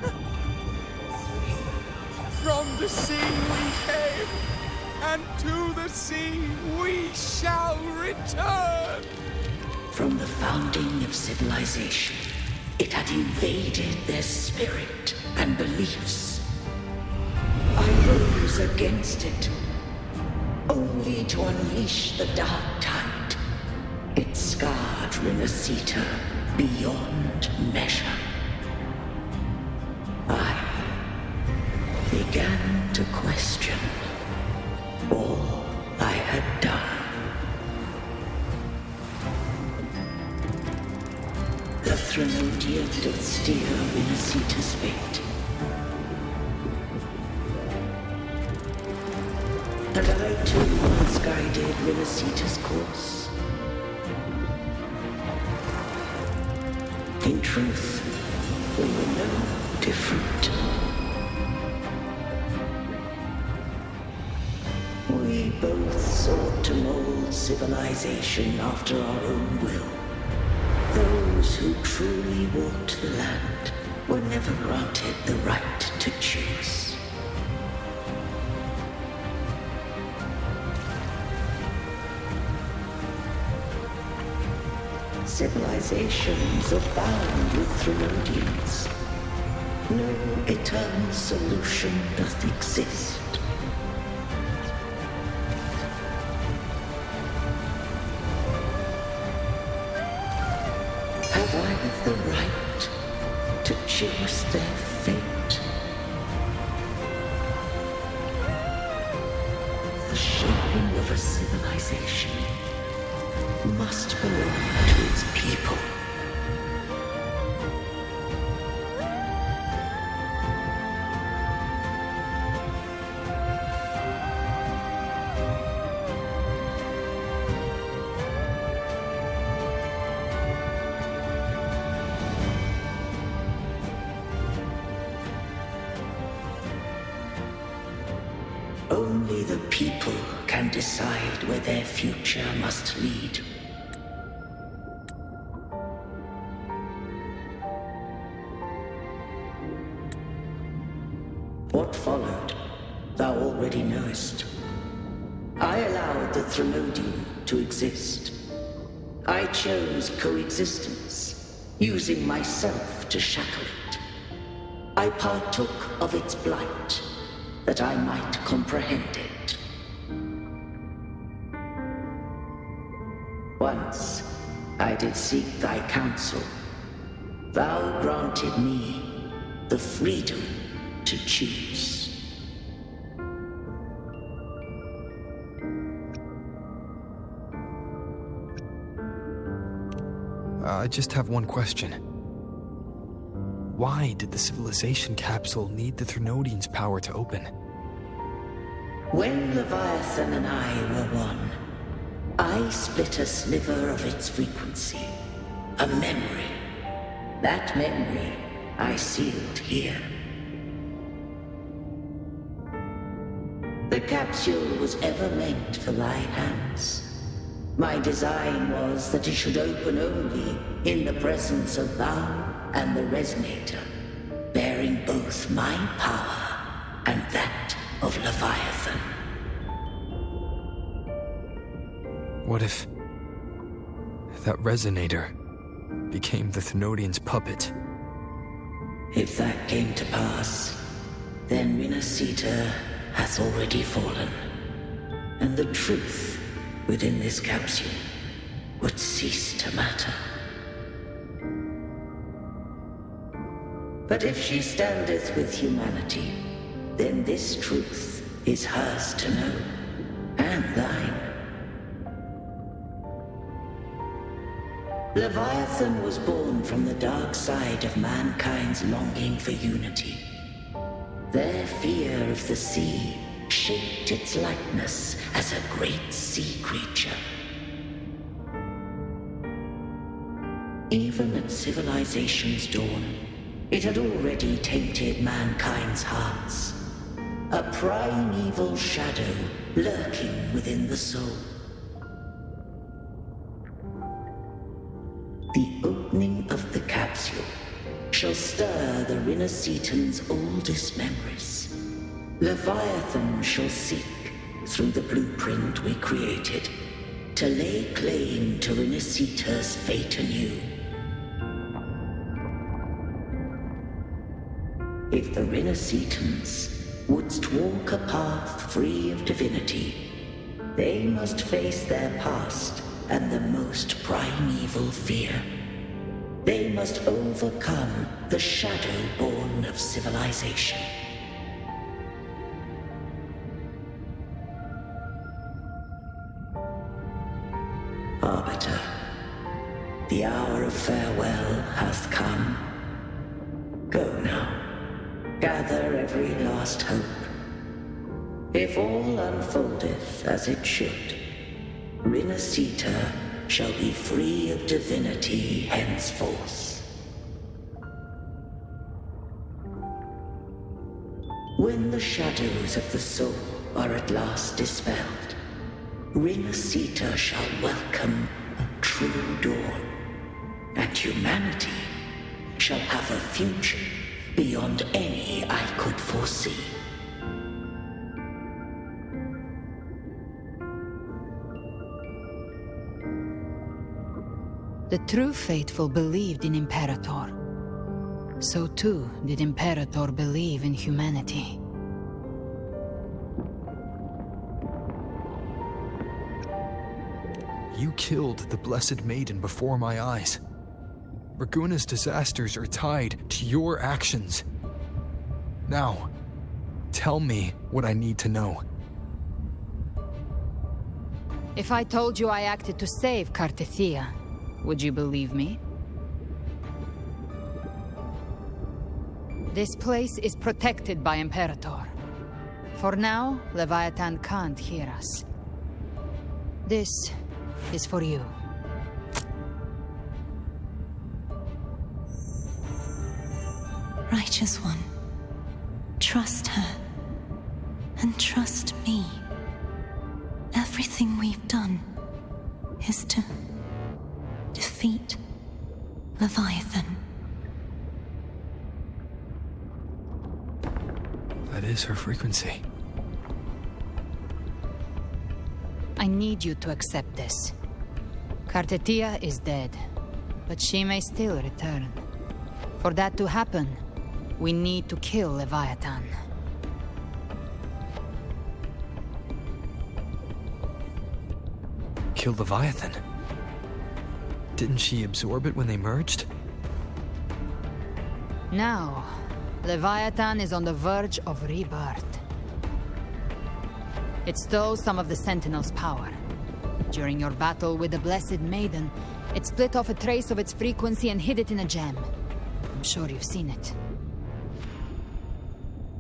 the sea we came, and to the sea we shall return. From the founding of civilization, it had invaded their spirit and beliefs. I rose against it, only to unleash the dark tide. It scarred Rinascita beyond measure. I began to question all I had done. The Threnodian did steer Rinascita's fate. And I too once guided Rinascita's course. In truth, we were no different. We both sought to mold civilization after our own will. Those who truly walked the land were never granted the right to choose. Civilizations abound with Threnodians. No eternal solution doth exist. Have I the right to choose their fate? The shaping of a civilization must belong to its people. Only the people can decide where their future must lead. What followed, thou already knowest. I allowed the Threnodian to exist. I chose coexistence, using myself to shackle it. I partook of its blight, that I might comprehend it. Once I did seek thy counsel. Thou granted me the freedom to choose. I just have one question. Why did the civilization capsule need the Threnodian's power to open? When Leviathan and I were one, I split a sliver of its frequency, a memory. That memory I sealed here. The capsule was ever meant for thy hands. My design was that it should open only in the presence of thou and the Resonator, bearing both my power and that of Leviathan. What if that Resonator became the Threnodian's puppet? If that came to pass, then Rinascita hath already fallen, and the truth within this capsule would cease to matter. But if she standeth with humanity, then this truth is hers to know, and thine. Leviathan was born from the dark side of mankind's longing for unity. Their fear of the sea shaped its likeness as a great sea creature. Even at civilization's dawn, it had already tainted mankind's hearts. A primeval shadow lurking within the soul. The opening of the capsule shall stir the Rinascitan's oldest memories. Leviathan shall seek, through the blueprint we created, to lay claim to Rinascita's fate anew. If the Rinascitans wouldst walk a path free of divinity, they must face their past and the most primeval fear. They must overcome the shadow born of civilization. Arbiter, the hour of farewell hath come. Go now. Gather every last hope. If all unfoldeth as it should, Rinascita shall be free of divinity henceforth. When the shadows of the soul are at last dispelled, Rinascita shall welcome a true dawn, and humanity shall have a future beyond any I could foresee. The true faithful believed in Imperator. So too did Imperator believe in humanity. You killed the Blessed Maiden before my eyes. Raguna's disasters are tied to your actions. Now, tell me what I need to know. If I told you I acted to save Cartethyia, would you believe me? This place is protected by Imperator. For now, Leviathan can't hear us. This is for you. Righteous One, trust her, and trust me. Everything we've done is to defeat Leviathan. That is her frequency. I need you to accept this. Cartethyia is dead, but she may still return. For that to happen, we need to kill Leviathan. Kill Leviathan? Didn't she absorb it when they merged? Now, Leviathan is on the verge of rebirth. It stole some of the Sentinel's power. During your battle with the Blessed Maiden, it split off a trace of its frequency and hid it in a gem. I'm sure you've seen it.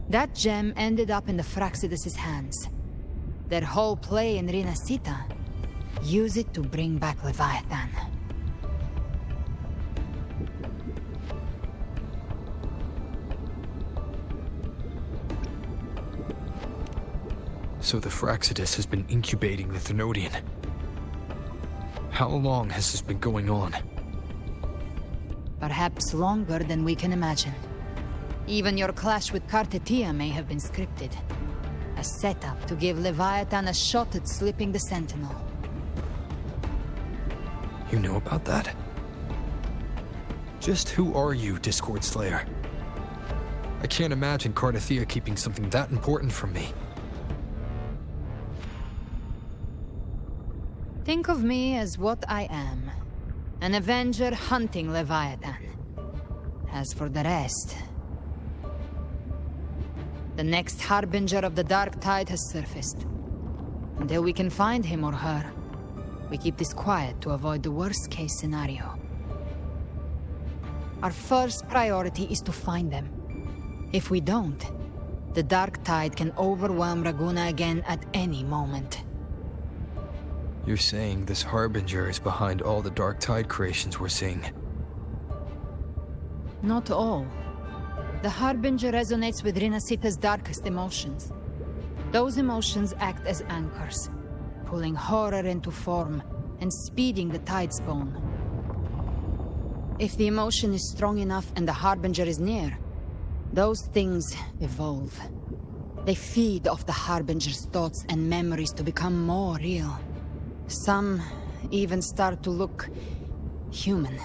That gem ended up in the Fraxidus' hands. Their whole play in Rinascita, use it to bring back Leviathan. So the Fraxidus has been incubating the Thenodian. How long has this been going on? Perhaps longer than we can imagine. Even your clash with Cartethyia may have been scripted. A setup to give Leviathan a shot at slipping the Sentinel. You know about that? Just who are you, Discord Slayer? I can't imagine Cartethyia keeping something that important from me. Think of me as what I am. An Avenger hunting Leviathan. As for the rest... The next Harbinger of the Dark Tide has surfaced. Until we can find him or her, we keep this quiet to avoid the worst-case scenario. Our first priority is to find them. If we don't, the Dark Tide can overwhelm Raguna again at any moment. You're saying this Harbinger is behind all the Dark Tide creations we're seeing? Not all. The Harbinger resonates with Rinascita's darkest emotions. Those emotions act as anchors, pulling horror into form and speeding the Tidespawn. If the emotion is strong enough and the Harbinger is near, those things evolve. They feed off the Harbinger's thoughts and memories to become more real. Some even start to look human.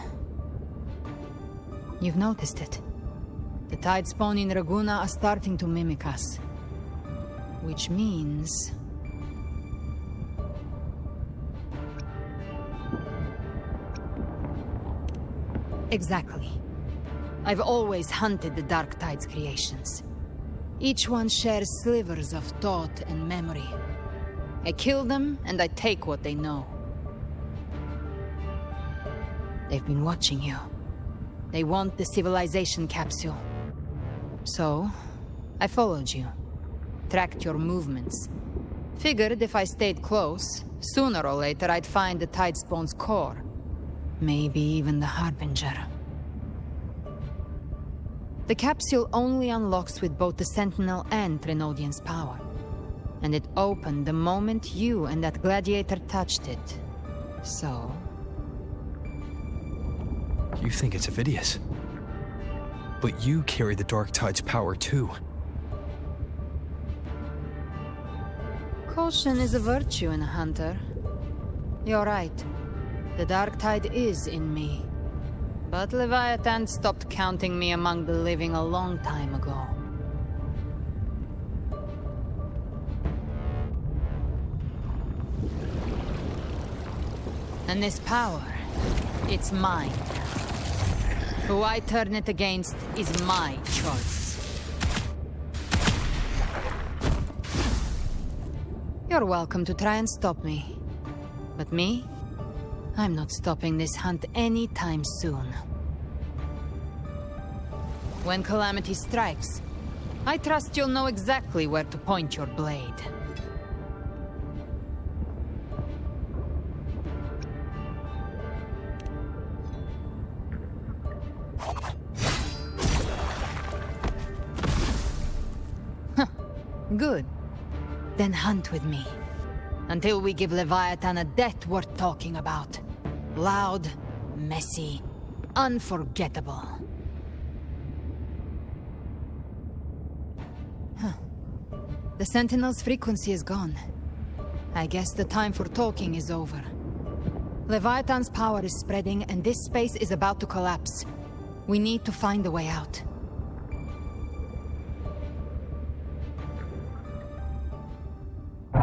You've noticed it. The tide spawn in Raguna are starting to mimic us. Which means... Exactly. I've always hunted the Dark Tide's creations. Each one shares slivers of thought and memory. I kill them, and I take what they know. They've been watching you. They want the civilization capsule. So, I followed you. Tracked your movements. Figured if I stayed close, sooner or later I'd find the Tidespawn's core. Maybe even the Harbinger. The capsule only unlocks with both the Sentinel and Trinodian's power. And it opened the moment you and that gladiator touched it. So... You think it's Avidius. But you carry the Dark Tide's power too. Caution is a virtue in a hunter. You're right. The Dark Tide is in me. But Leviathan stopped counting me among the living a long time ago. And this power, it's mine. Who I turn it against is my choice. You're welcome to try and stop me. But me? I'm not stopping this hunt anytime soon. When calamity strikes, I trust you'll know exactly where to point your blade. Huh. Good. Then hunt with me. Until we give Leviathan a death worth talking about. Loud, messy, unforgettable. Huh. The Sentinel's frequency is gone. I guess the time for talking is over. Leviathan's power is spreading, and this space is about to collapse. We need to find a way out.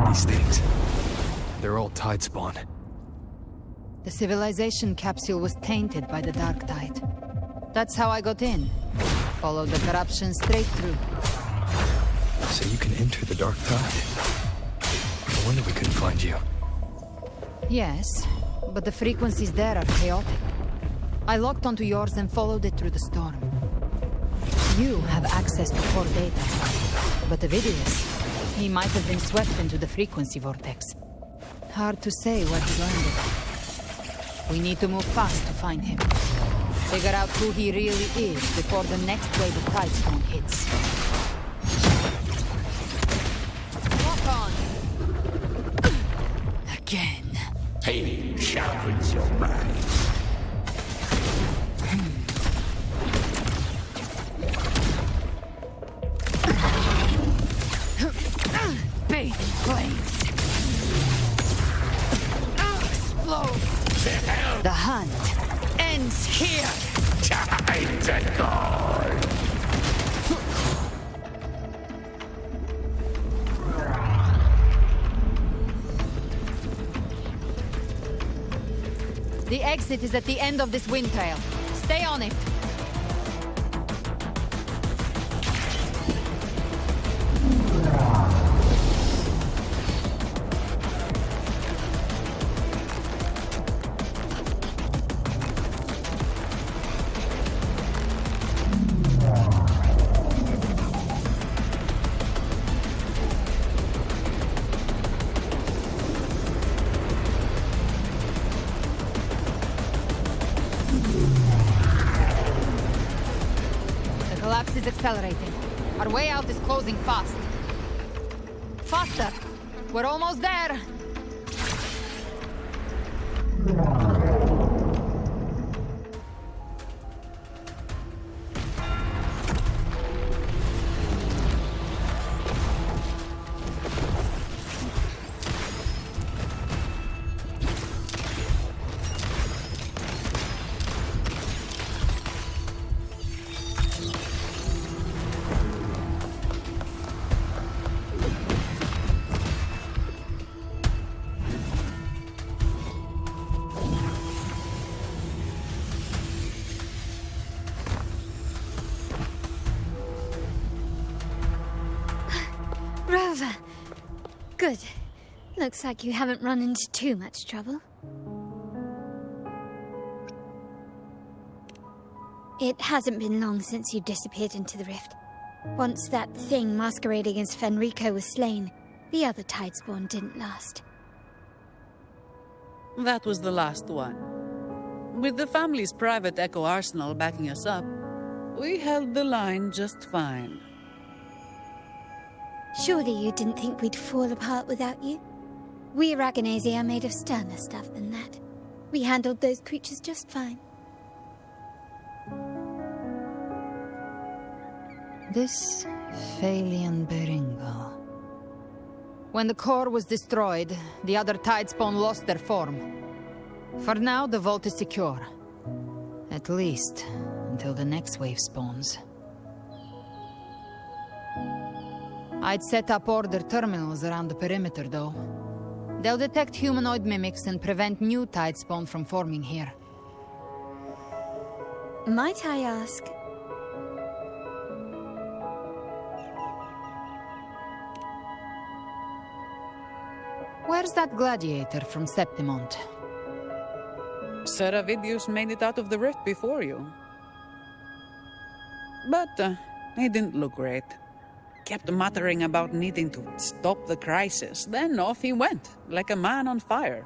These things... they're all Tidespawn. The civilization capsule was tainted by the Dark Tide. That's how I got in. Followed the corruption straight through. So you can enter the Dark Tide? No wonder we couldn't find you. Yes, but the frequencies there are chaotic. I locked onto yours and followed it through the storm. You have access to core data. But Avidius, he might have been swept into the frequency vortex. Hard to say where he landed. We need to move fast to find him. Figure out who he really is before the next wave of Tidespawn hits. Walk on! Again. Pain sharpens your mind. Big flames. Explode. The hunt ends here! Time to go! The exit is at the end of this wind trail. Stay on it! Is accelerating. Our way out is closing fast. Faster! We're almost there! over. Good. Looks like you haven't run into too much trouble. It hasn't been long since you disappeared into the rift. Once that thing masquerading as Fenrico was slain, the other Tidespawn didn't last. That was the last one. With the family's private echo arsenal backing us up, we held the line just fine. Surely you didn't think we'd fall apart without you? We Aragonese are made of sterner stuff than that. We handled those creatures just fine. This Phalian Beringo. When the core was destroyed, the other Tidespawn lost their form. For now, the vault is secure. At least, until the next wave spawns. I'd set up order terminals around the perimeter, though. They'll detect humanoid mimics and prevent new Tidespawn from forming here. Might I ask... Where's that gladiator from Septimont? Sir Avidius made it out of the rift before you. But he didn't look great. Kept muttering about needing to stop the crisis. Then off he went, like a man on fire.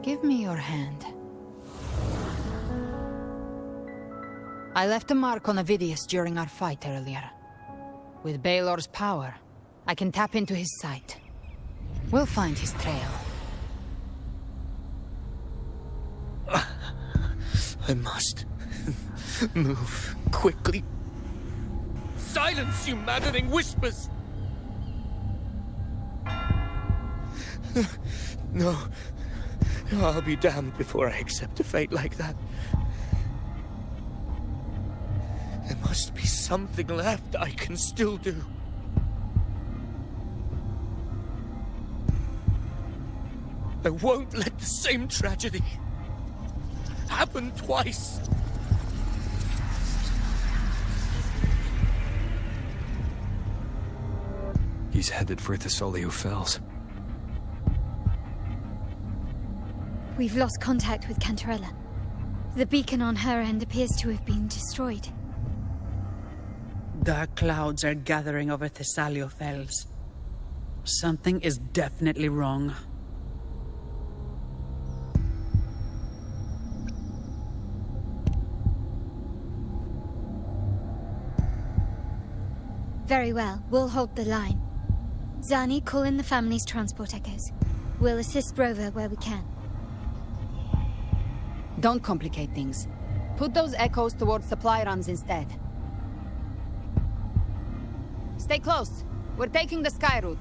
Give me your hand. I left a mark on Avidius during our fight earlier. With Baelor's power, I can tap into his sight. We'll find his trail. I must move quickly. Silence, you maddening whispers! No. I'll be damned before I accept a fate like that. There must be something left I can still do. I won't let the same tragedy happen twice. He's headed for Thessalio Fells. We've lost contact with Cantarella. The beacon on her end appears to have been destroyed. Dark clouds are gathering over Thessalio Fells. Something is definitely wrong. Very well, we'll hold the line. Zani, call in the family's transport echoes. We'll assist Rover where we can. Don't complicate things. Put those echoes towards supply runs instead. Stay close. We're taking the sky route.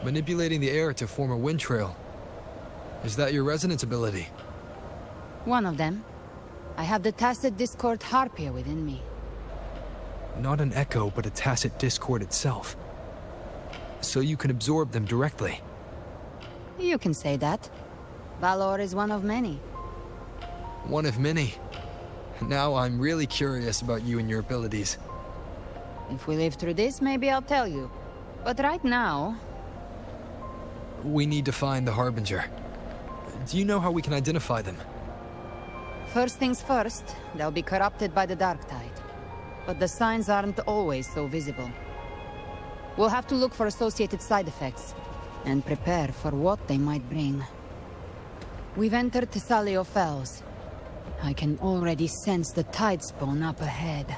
Manipulating the air to form a wind trail. Is that your resonance ability? One of them. I have the tacit discord Harpier within me. Not an echo, but a tacit discord itself. So you can absorb them directly. You can say that. Valor is one of many. One of many. Now I'm really curious about you and your abilities. If we live through this, maybe I'll tell you. But right now... We need to find the Harbinger. Do you know how we can identify them? First things first, they'll be corrupted by the dark tide. But the signs aren't always so visible. We'll have to look for associated side effects, and prepare for what they might bring. We've entered Thessalio Fells. I can already sense the Tidespawn up ahead.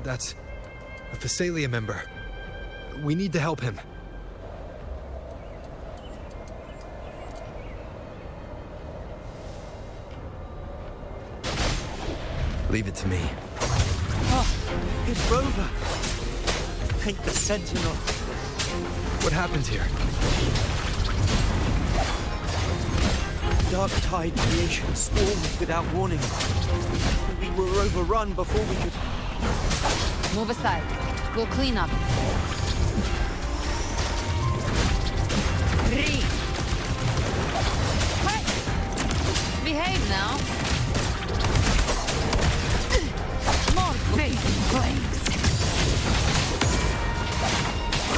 That's a Thessalia member. We need to help him. Leave it to me. Oh, it's Rover. Ain't the Sentinel. What happened here? Dark tide creation swarmed without warning. We were overrun before we could... Move aside. We'll clean up. Hey! Behave now. More big flames.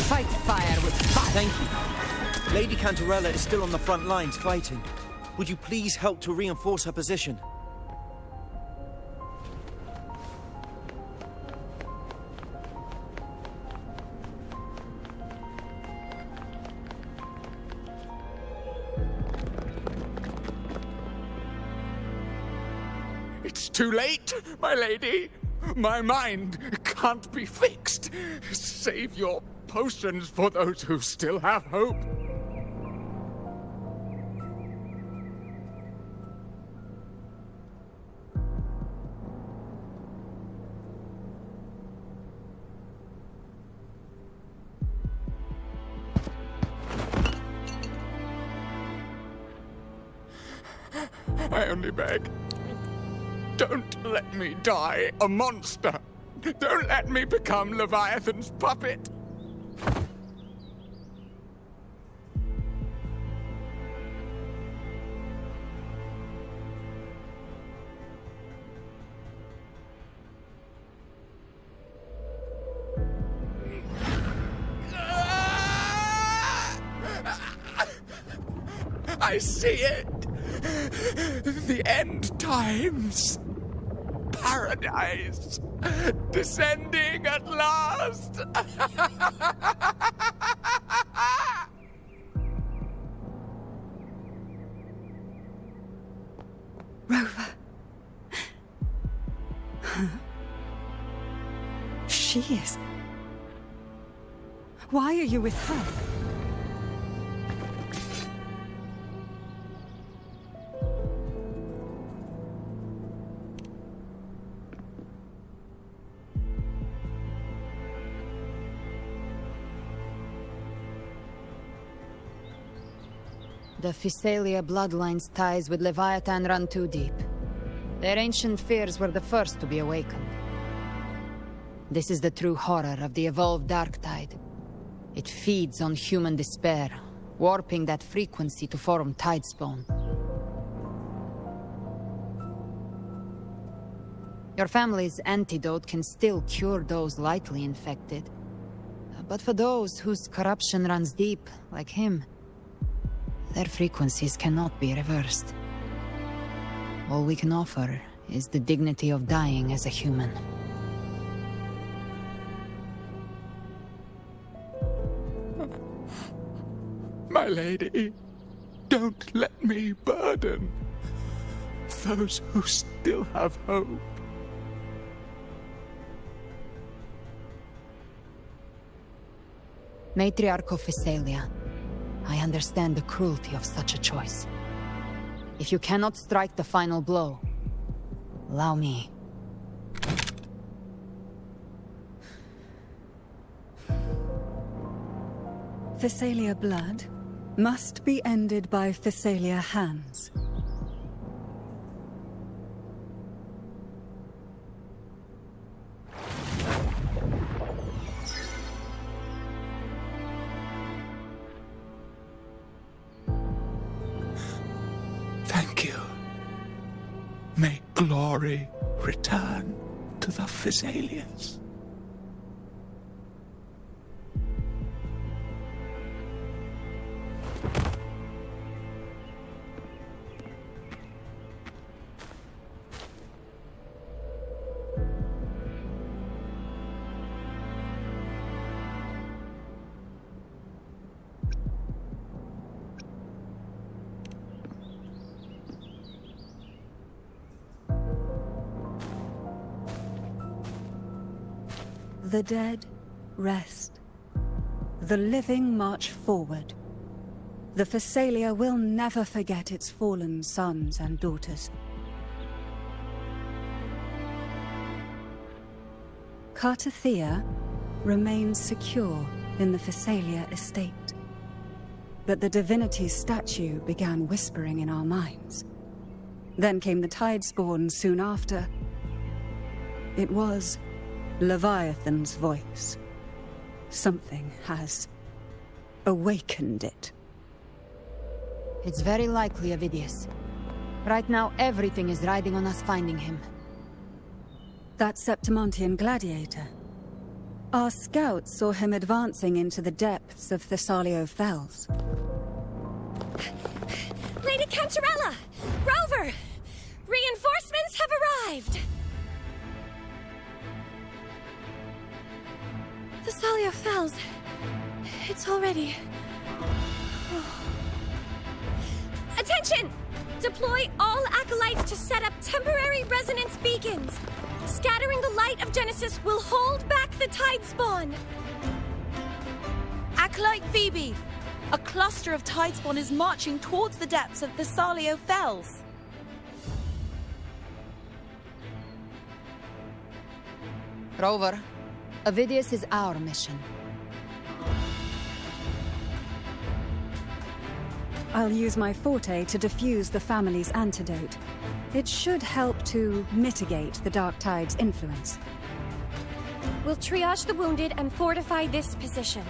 Fight fire with fire. Thank you. Lady Cantarella is still on the front lines fighting. Would you please help to reinforce her position? It's too late, my lady. My mind can't be fixed. Save your potions for those who still have hope. I only beg. Don't let me die a monster. Don't let me become Leviathan's puppet. I see it. The end times. Paradise. Descending at last. Rover. Huh? She is. Why are you with her? The Thessalia bloodline's ties with Leviathan run too deep. Their ancient fears were the first to be awakened. This is the true horror of the evolved dark tide. It feeds on human despair, warping that frequency to form tidespawn. Your family's antidote can still cure those lightly infected. But for those whose corruption runs deep, like him, their frequencies cannot be reversed. All we can offer is the dignity of dying as a human. My lady, don't let me burden those who still have hope. Matriarch of Thessalia, I understand the cruelty of such a choice. If you cannot strike the final blow, allow me. Thessalia blood must be ended by Thessalia hands. Thank you. May glory return to the Thessalians. The dead rest. The living march forward. The Phasalia will never forget its fallen sons and daughters. Cartethyia remains secure in the Phasalia estate. But the divinity's statue began whispering in our minds. Then came the Tidespawn soon after. It was Leviathan's voice. Something has awakened it. It's very likely, Avidius. Right now, everything is riding on us finding him. That Septimontian gladiator. Our scouts saw him advancing into the depths of Thessalio Fells. Lady Cantarella! Rover! Reinforcements have arrived! Thessalio Fells. It's already... Attention! Deploy all acolytes to set up temporary resonance beacons. Scattering the light of Genesis will hold back the Tidespawn. Acolyte Phoebe! A cluster of Tidespawn is marching towards the depths of Thessalio Fells. Rover, Avidius is our mission. I'll use my forte to defuse the family's antidote. It should help to mitigate the Dark Tide's influence. We'll triage the wounded and fortify this position.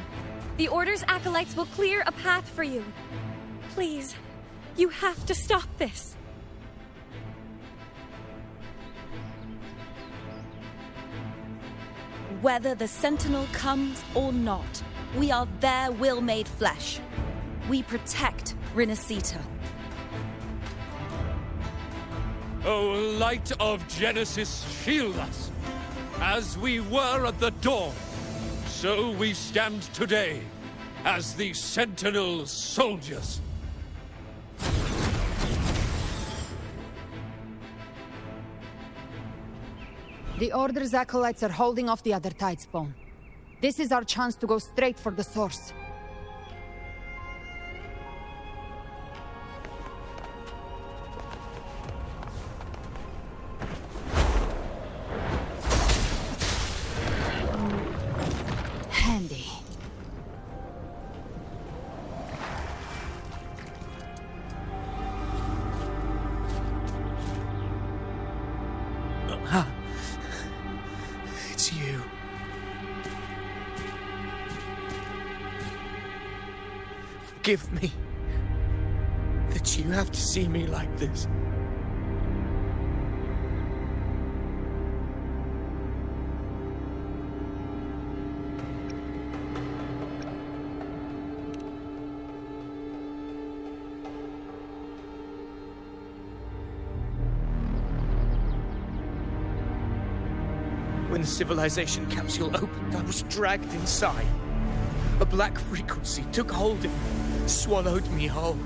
The Order's acolytes will clear a path for you. Please, you have to stop this. Whether the Sentinel comes or not, we are their will made flesh. We protect Rinascita. O light of Genesis, shield us. As we were at the dawn, so we stand today as the Sentinel soldiers. The Order's acolytes are holding off the other Tidespawn. This is our chance to go straight for the source. Handy. It's you. Forgive me that you have to see me like this. When the civilization capsule opened, I was dragged inside. A black frequency took hold of me, swallowed me whole.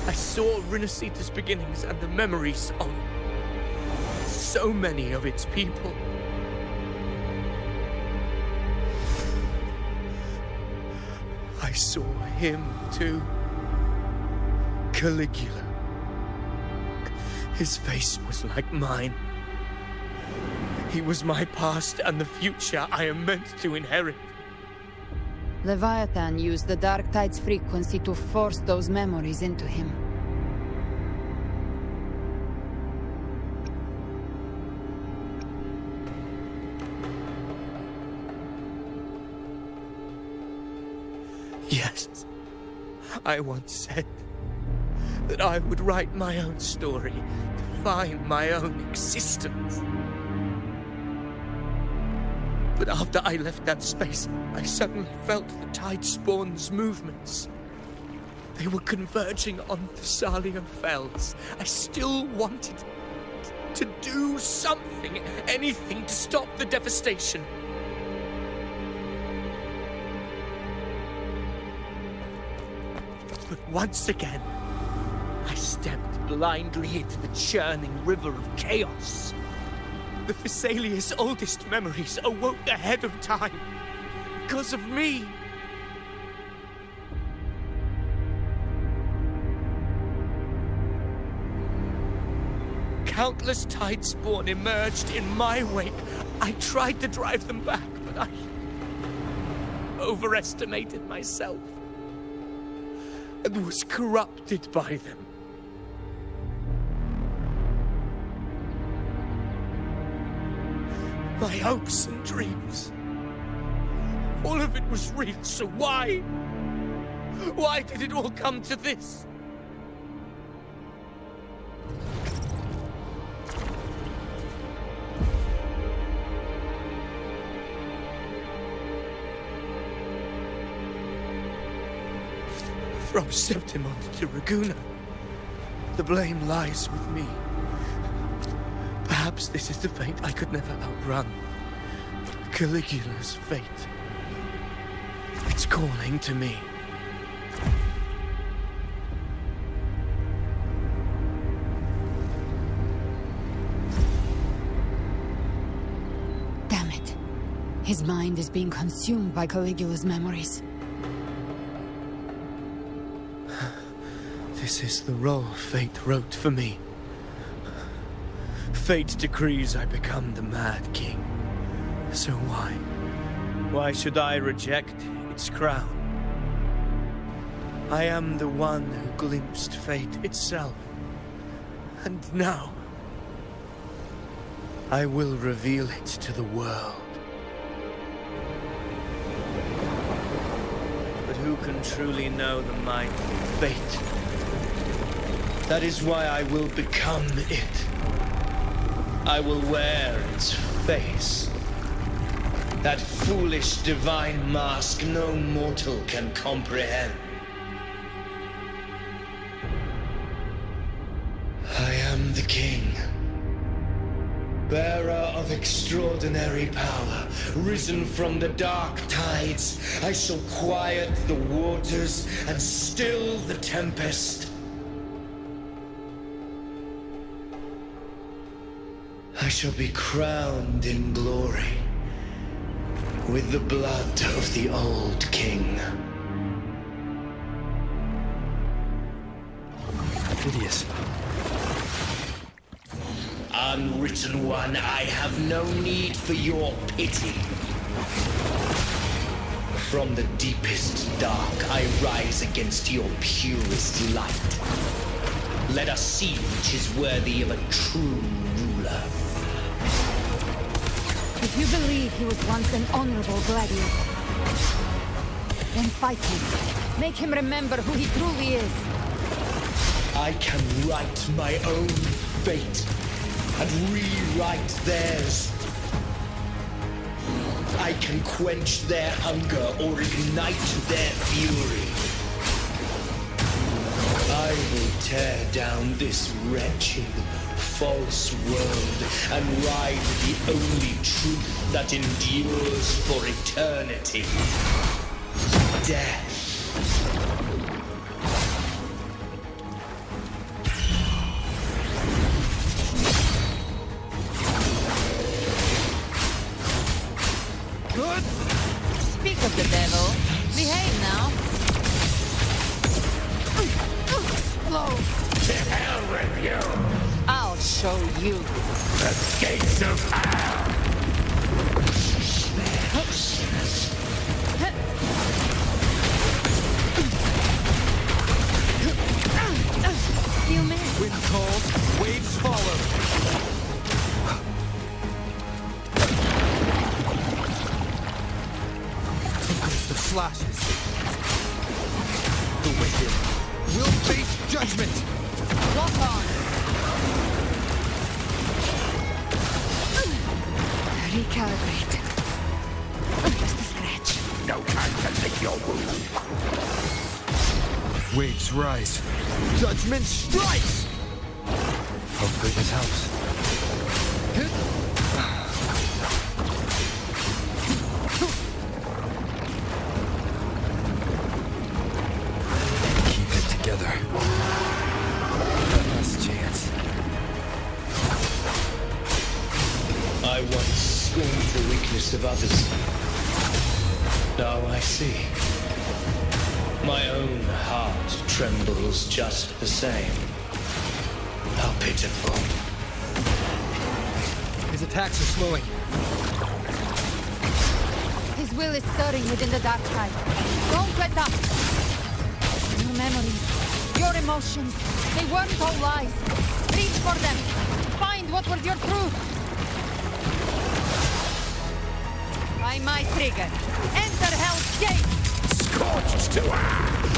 I saw Rinascita's beginnings and the memories of so many of its people. I saw him too. Caligula. His face was like mine. He was my past and the future I am meant to inherit. Leviathan used the Dark Tide's frequency to force those memories into him. Yes, I once said that I would write my own story, define my own existence. But after I left that space, I suddenly felt the Tidespawn's movements. They were converging on Thessalio Fells. I still wanted to do something, anything to stop the devastation. But once again, I stepped blindly into the churning river of chaos. The Thessalia's oldest memories awoke ahead of time because of me. Countless Tidespawn emerged in my wake. I tried to drive them back, but I overestimated myself and was corrupted by them. My hopes and dreams, all of it was real, so why? Why did it all come to this? From Septimont to Ragusa, the blame lies with me. Perhaps this is the fate I could never outrun. Caligula's fate. It's calling to me. Damn it. His mind is being consumed by Caligula's memories. This is the role fate wrote for me. Fate decrees I become the Mad King. So why? Why should I reject its crown? I am the one who glimpsed fate itself. And now, I will reveal it to the world. But who can truly know the mind of fate? That is why I will become it. I will wear its face. That foolish divine mask no mortal can comprehend. I am the king, bearer of extraordinary power, risen from the dark tides. I shall quiet the waters and still the tempest. I shall be crowned in glory with the blood of the old king. Avidius. Unwritten one, I have no need for your pity. From the deepest dark, I rise against your purest light. Let us see which is worthy of a true ruler. If you believe he was once an honorable gladiator, then fight him. Make him remember who he truly is. I can write my own fate and rewrite theirs. I can quench their hunger or ignite their fury. I will tear down this wretched, false world and ride the only truth that endures for eternity. Death. Good. Speak of the devil. Behave now. Explode. To hell with you! I'll show you. The gates of hell! You missed. Wind cold, waves follow. The flashes. The wicked will face judgment. Walk on. Recalibrate. Just a scratch. No time to lick your wound. Waves rise. Judgment strikes! Hopefully this helps. Keep it together. One last Now I see. My own heart trembles just the same. How pitiful. His attacks are slowing. His will is stirring within the dark tide. Don't let up! Your memories, your emotions, they weren't all lies. Reach for them. Find what was your truth. By my trigger, enter Hell's Gate! Scorched to ash!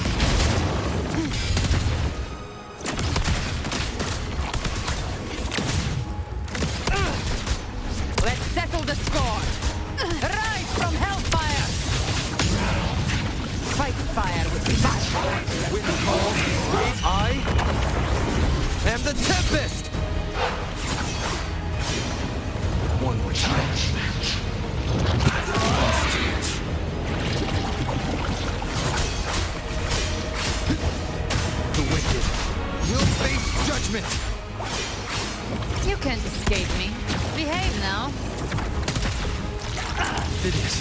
Let's settle the score. Rise from Hellfire! Fight fire with fire! Wind calls, I am the Tempest! One more time. The wicked will face judgment! You can't escape me. Behave now. Avidius,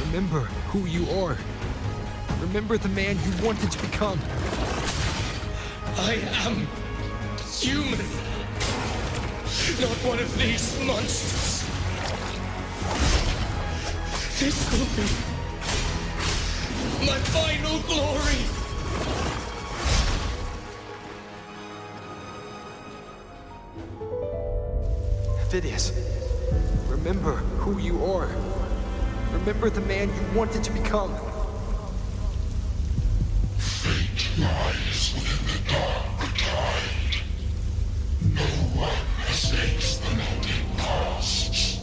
remember who you are. Remember the man you wanted to become. I am human. Not one of these monsters. This will be my final glory. Avidius, remember who you are. Remember the man you wanted to become. Fate lies within the dark tide. No one escapes the melting pasts.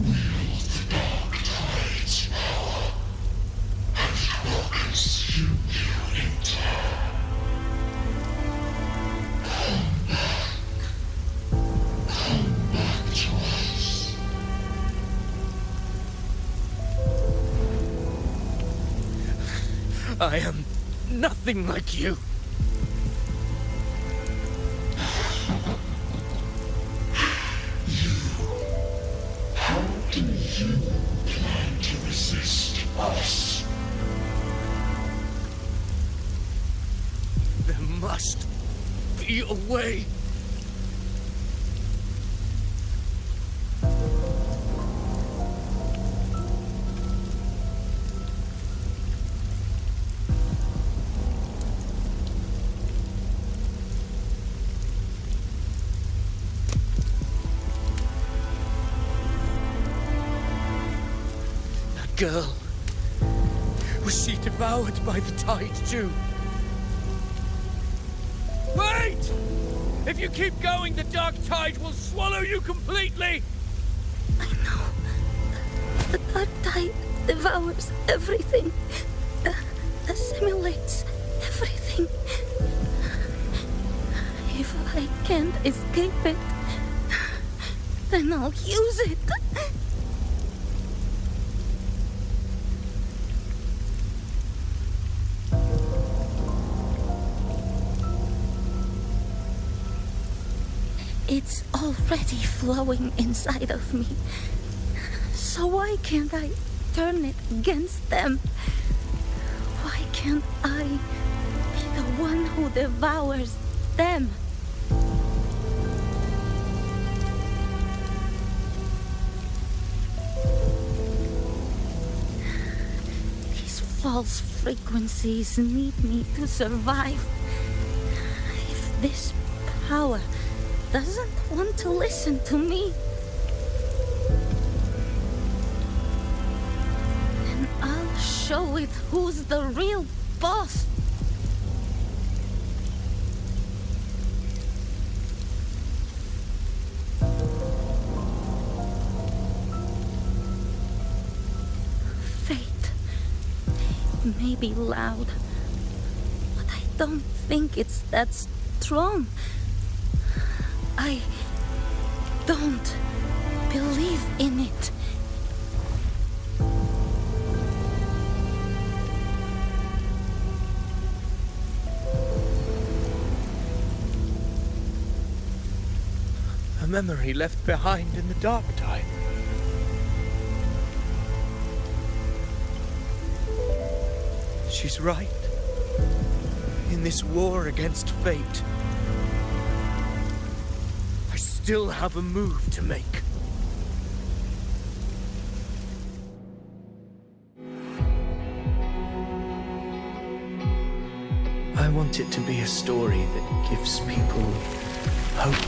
Wield the dark tide's power, and it will consume you in turn. Come back to us. I am nothing like you. How do you plan to resist us? There must be a way. Girl. Was she devoured by the tide too? Wait! If you keep going, the dark tide will swallow you completely! The dark tide devours everything. Assimilates everything. If I can't escape it, then I'll use it. It's already flowing inside of me. So why can't I turn it against them? Why can't I be the one who devours them? These false frequencies need me to survive. If this power doesn't want to listen to me, then I'll show it who's the real boss. Fate may be loud, but I don't think it's that strong. I don't believe in it. A memory left behind in the dark time. She's right. In this war against fate, I still have a move to make. I want it to be a story that gives people hope.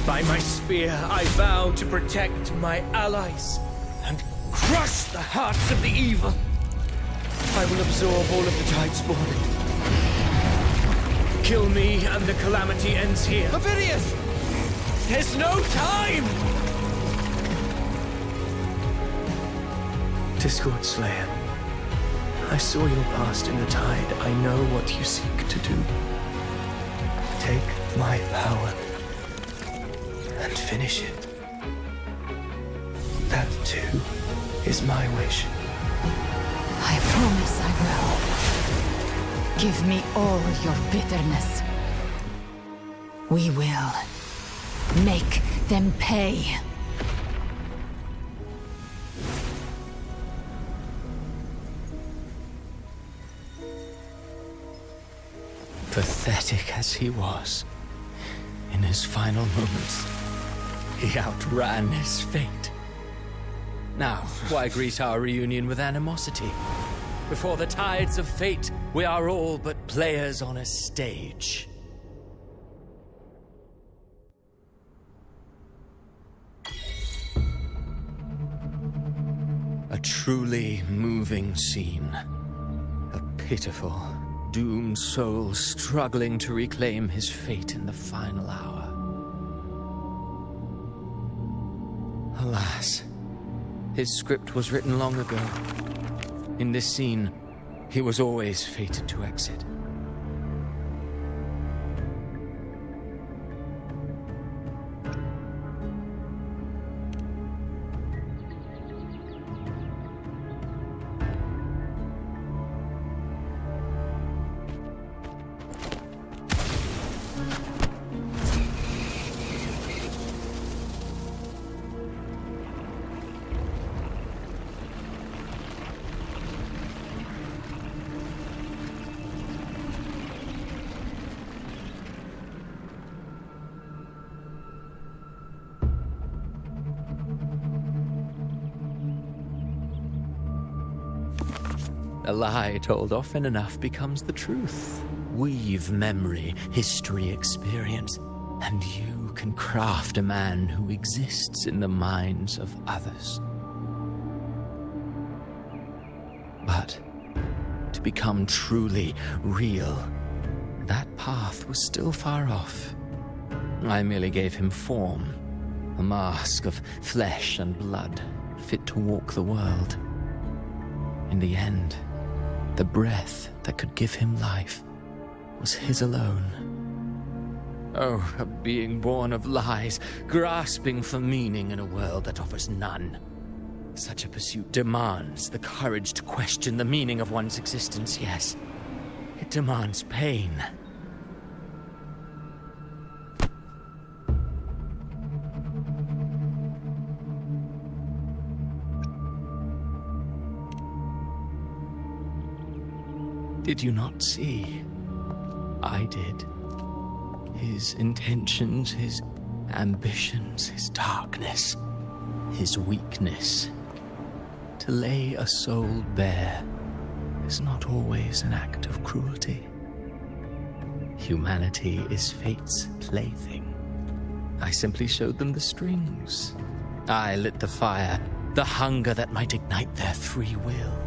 By my spear, I vow to protect my allies and crush the hearts of the evil. I will absorb all of the Tidespawn. Kill me and the calamity ends here. Avidius! There's no time! Discord Slayer, I saw your past in the Tide. I know what you seek to do. Take my power and finish it. That, too, is my wish. I promise I will. Give me all your bitterness. We will make them pay. Pathetic as he was, in his final moments, he outran his fate. Now, why greet our reunion with animosity? Before the tides of fate, we are all but players on a stage. A truly moving scene. A pitiful, doomed soul struggling to reclaim his fate in the final hour. Alas, his script was written long ago. In this scene, he was always fated to exit. A lie told often enough becomes the truth. Weave memory, history, experience, and you can craft a man who exists in the minds of others. But to become truly real, that path was still far off. I merely gave him form, a mask of flesh and blood, fit to walk the world. In the end, the breath that could give him life was his alone. Oh, a being born of lies, grasping for meaning in a world that offers none. Such a pursuit demands the courage to question the meaning of one's existence, yes. It demands pain. Did you not see? I did. His intentions, his ambitions, his darkness, his weakness. To lay a soul bare is not always an act of cruelty. Humanity is fate's plaything. I simply showed them the strings. I lit the fire, the hunger that might ignite their free will.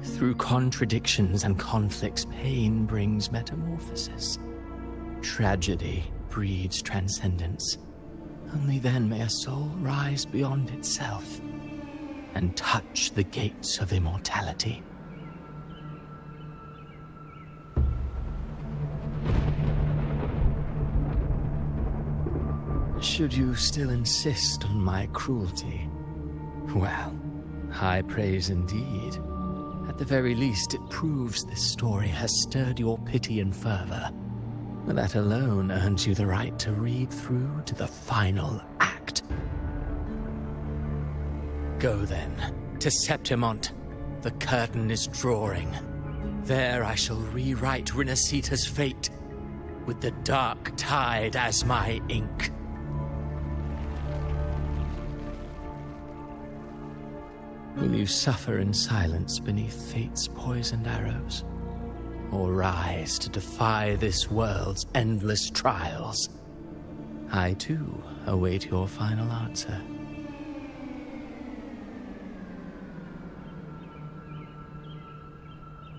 Through contradictions and conflicts, pain brings metamorphosis. Tragedy breeds transcendence. Only then may a soul rise beyond itself and touch the gates of immortality. Should you still insist on my cruelty? Well, high praise indeed. At the very least, it proves this story has stirred your pity and fervor. That alone earns you the right to read through to the final act. Go then, to Septimont. The curtain is drawing. There I shall rewrite Rinascita's fate, with the dark tide as my ink. Will you suffer in silence beneath fate's poisoned arrows? Or rise to defy this world's endless trials? I, too, await your final answer.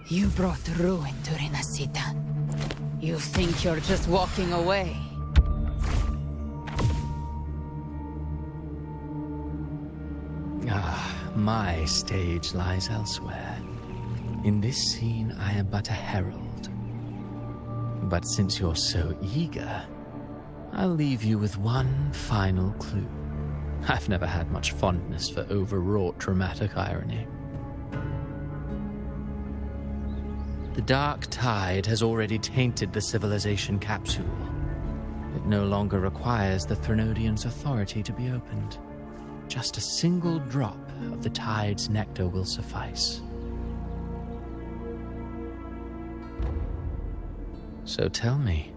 You brought ruin to Rinascita. You think you're just walking away? My stage lies elsewhere. In this scene, I am but a herald. But since you're so eager, I'll leave you with one final clue. I've never had much fondness for overwrought dramatic irony. The dark tide has already tainted the civilization capsule. It no longer requires the Threnodians' authority to be opened. Just a single drop of the tide's nectar will suffice. So tell me,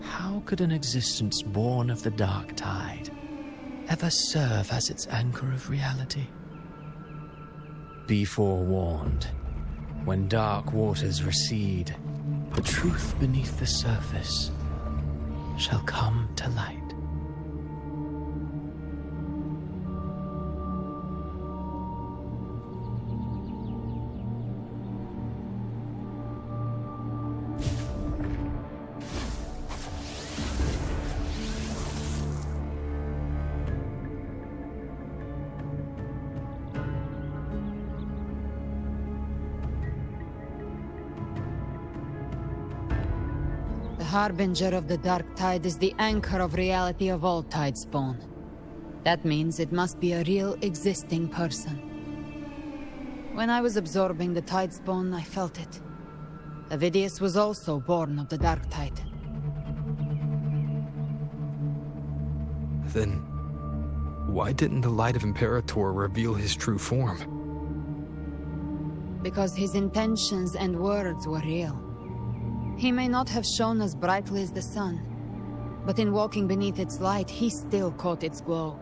how could an existence born of the dark tide ever serve as its anchor of reality? Be forewarned. When dark waters recede, the truth beneath the surface shall come to light. The Harbinger of the Dark Tide is the anchor of reality of all Tidespawn. That means it must be a real, existing person. When I was absorbing the Tidespawn, I felt it. Avidius was also born of the Dark Tide. Then, why didn't the light of Imperator reveal his true form? Because his intentions and words were real. He may not have shone as brightly as the sun, but in walking beneath its light, he still caught its glow.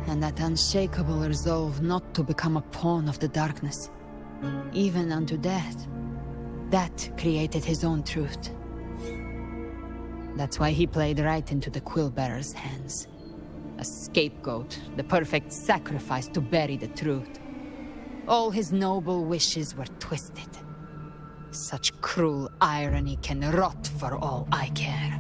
And that unshakable resolve not to become a pawn of the darkness, even unto death, that created his own truth. That's why he played right into the Quill-Bearer's hands. A scapegoat, the perfect sacrifice to bury the truth. All his noble wishes were twisted. Such cruel irony can rot for all I care.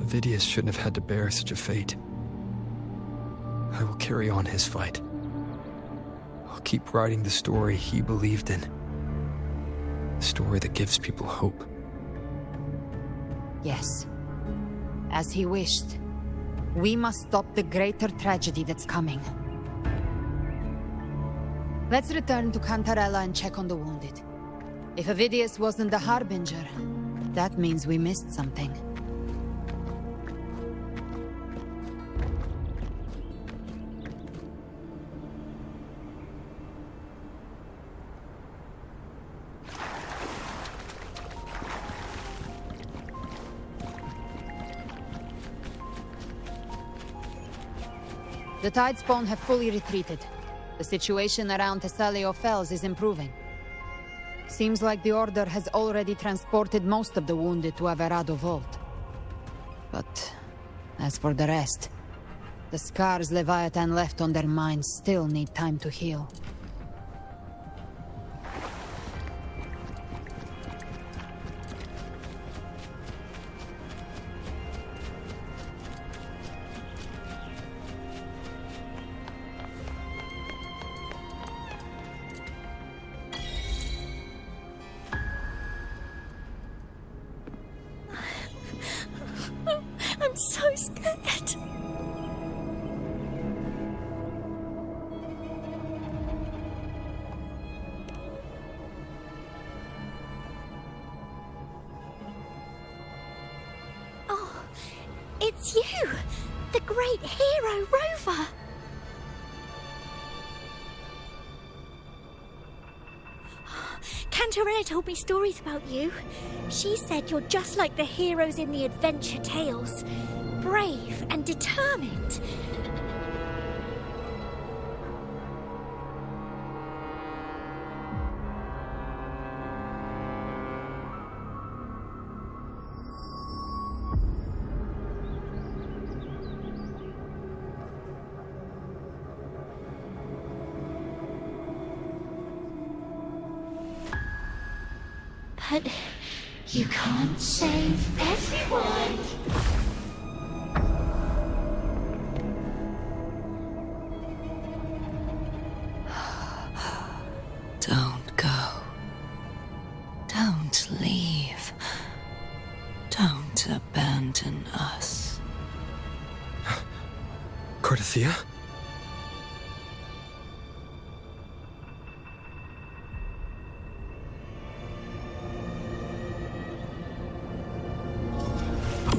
Avidius shouldn't have had to bear such a fate. I will carry on his fight. I'll keep writing the story he believed in. The story that gives people hope. Yes. As he wished. We must stop the greater tragedy that's coming. Let's return to Cantarella and check on the wounded. If Avidius wasn't the Harbinger, that means we missed something. The Tidespawn have fully retreated. The situation around Thessalio Fells is improving. Seems like the Order has already transported most of the wounded to Averardo Vault. But as for the rest, the scars Leviathan left on their minds still need time to heal. It's you! The great hero, Rover! Cantarella told me stories about you. She said you're just like the heroes in the adventure tales. Brave and determined. But you can't save everyone. Don't go. Don't leave. Don't abandon us. Cartethyia?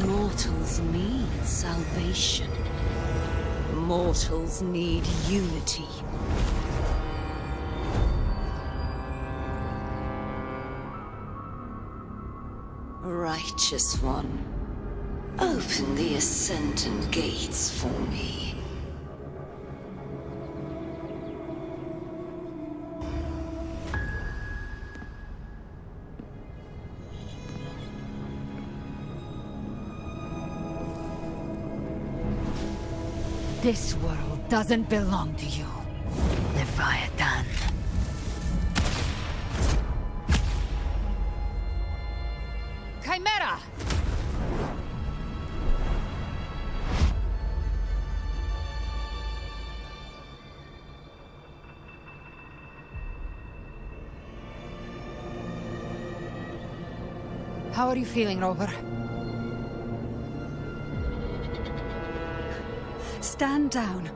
Mortals need salvation. Mortals need unity. Righteous One, open the Ascendant gates for me. This world doesn't belong to you, Leviathan. Chimera! How are you feeling, Rover? Stand down.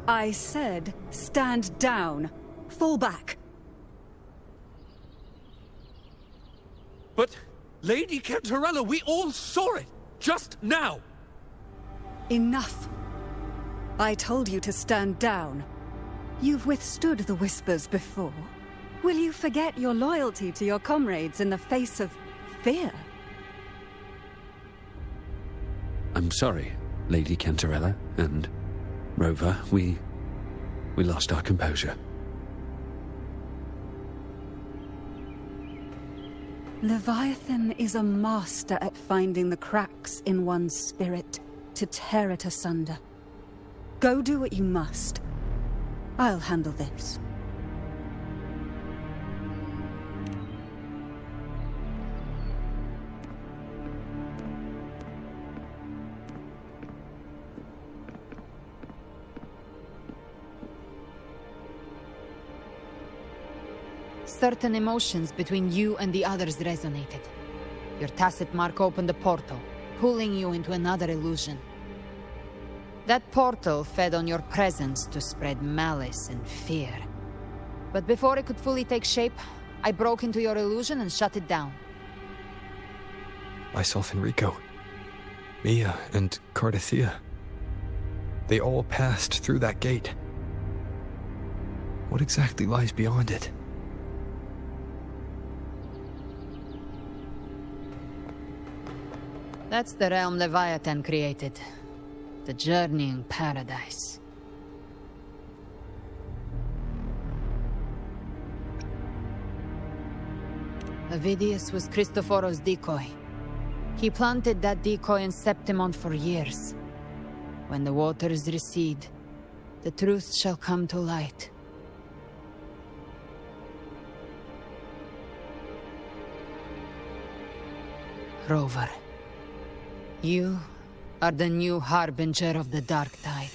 I said, stand down. Fall back. But, Lady Cantarella, we all saw it! Just now! Enough. I told you to stand down. You've withstood the whispers before. Will you forget your loyalty to your comrades in the face of fear? I'm sorry, Lady Cantarella, and Rover, we lost our composure. Leviathan is a master at finding the cracks in one's spirit to tear it asunder. Go do what you must. I'll handle this. Certain emotions between you and the others resonated. Your tacit mark opened a portal, pulling you into another illusion. That portal fed on your presence to spread malice and fear. But before it could fully take shape, I broke into your illusion and shut it down. Myself and Rico, Mia and Cartethyia. They all passed through that gate. What exactly lies beyond it? That's the realm Leviathan created. The journeying paradise. Avidius was Cristoforo's decoy. He planted that decoy in Septimont for years. When the waters recede, the truth shall come to light. Rover, you are the new Harbinger of the Dark Tide.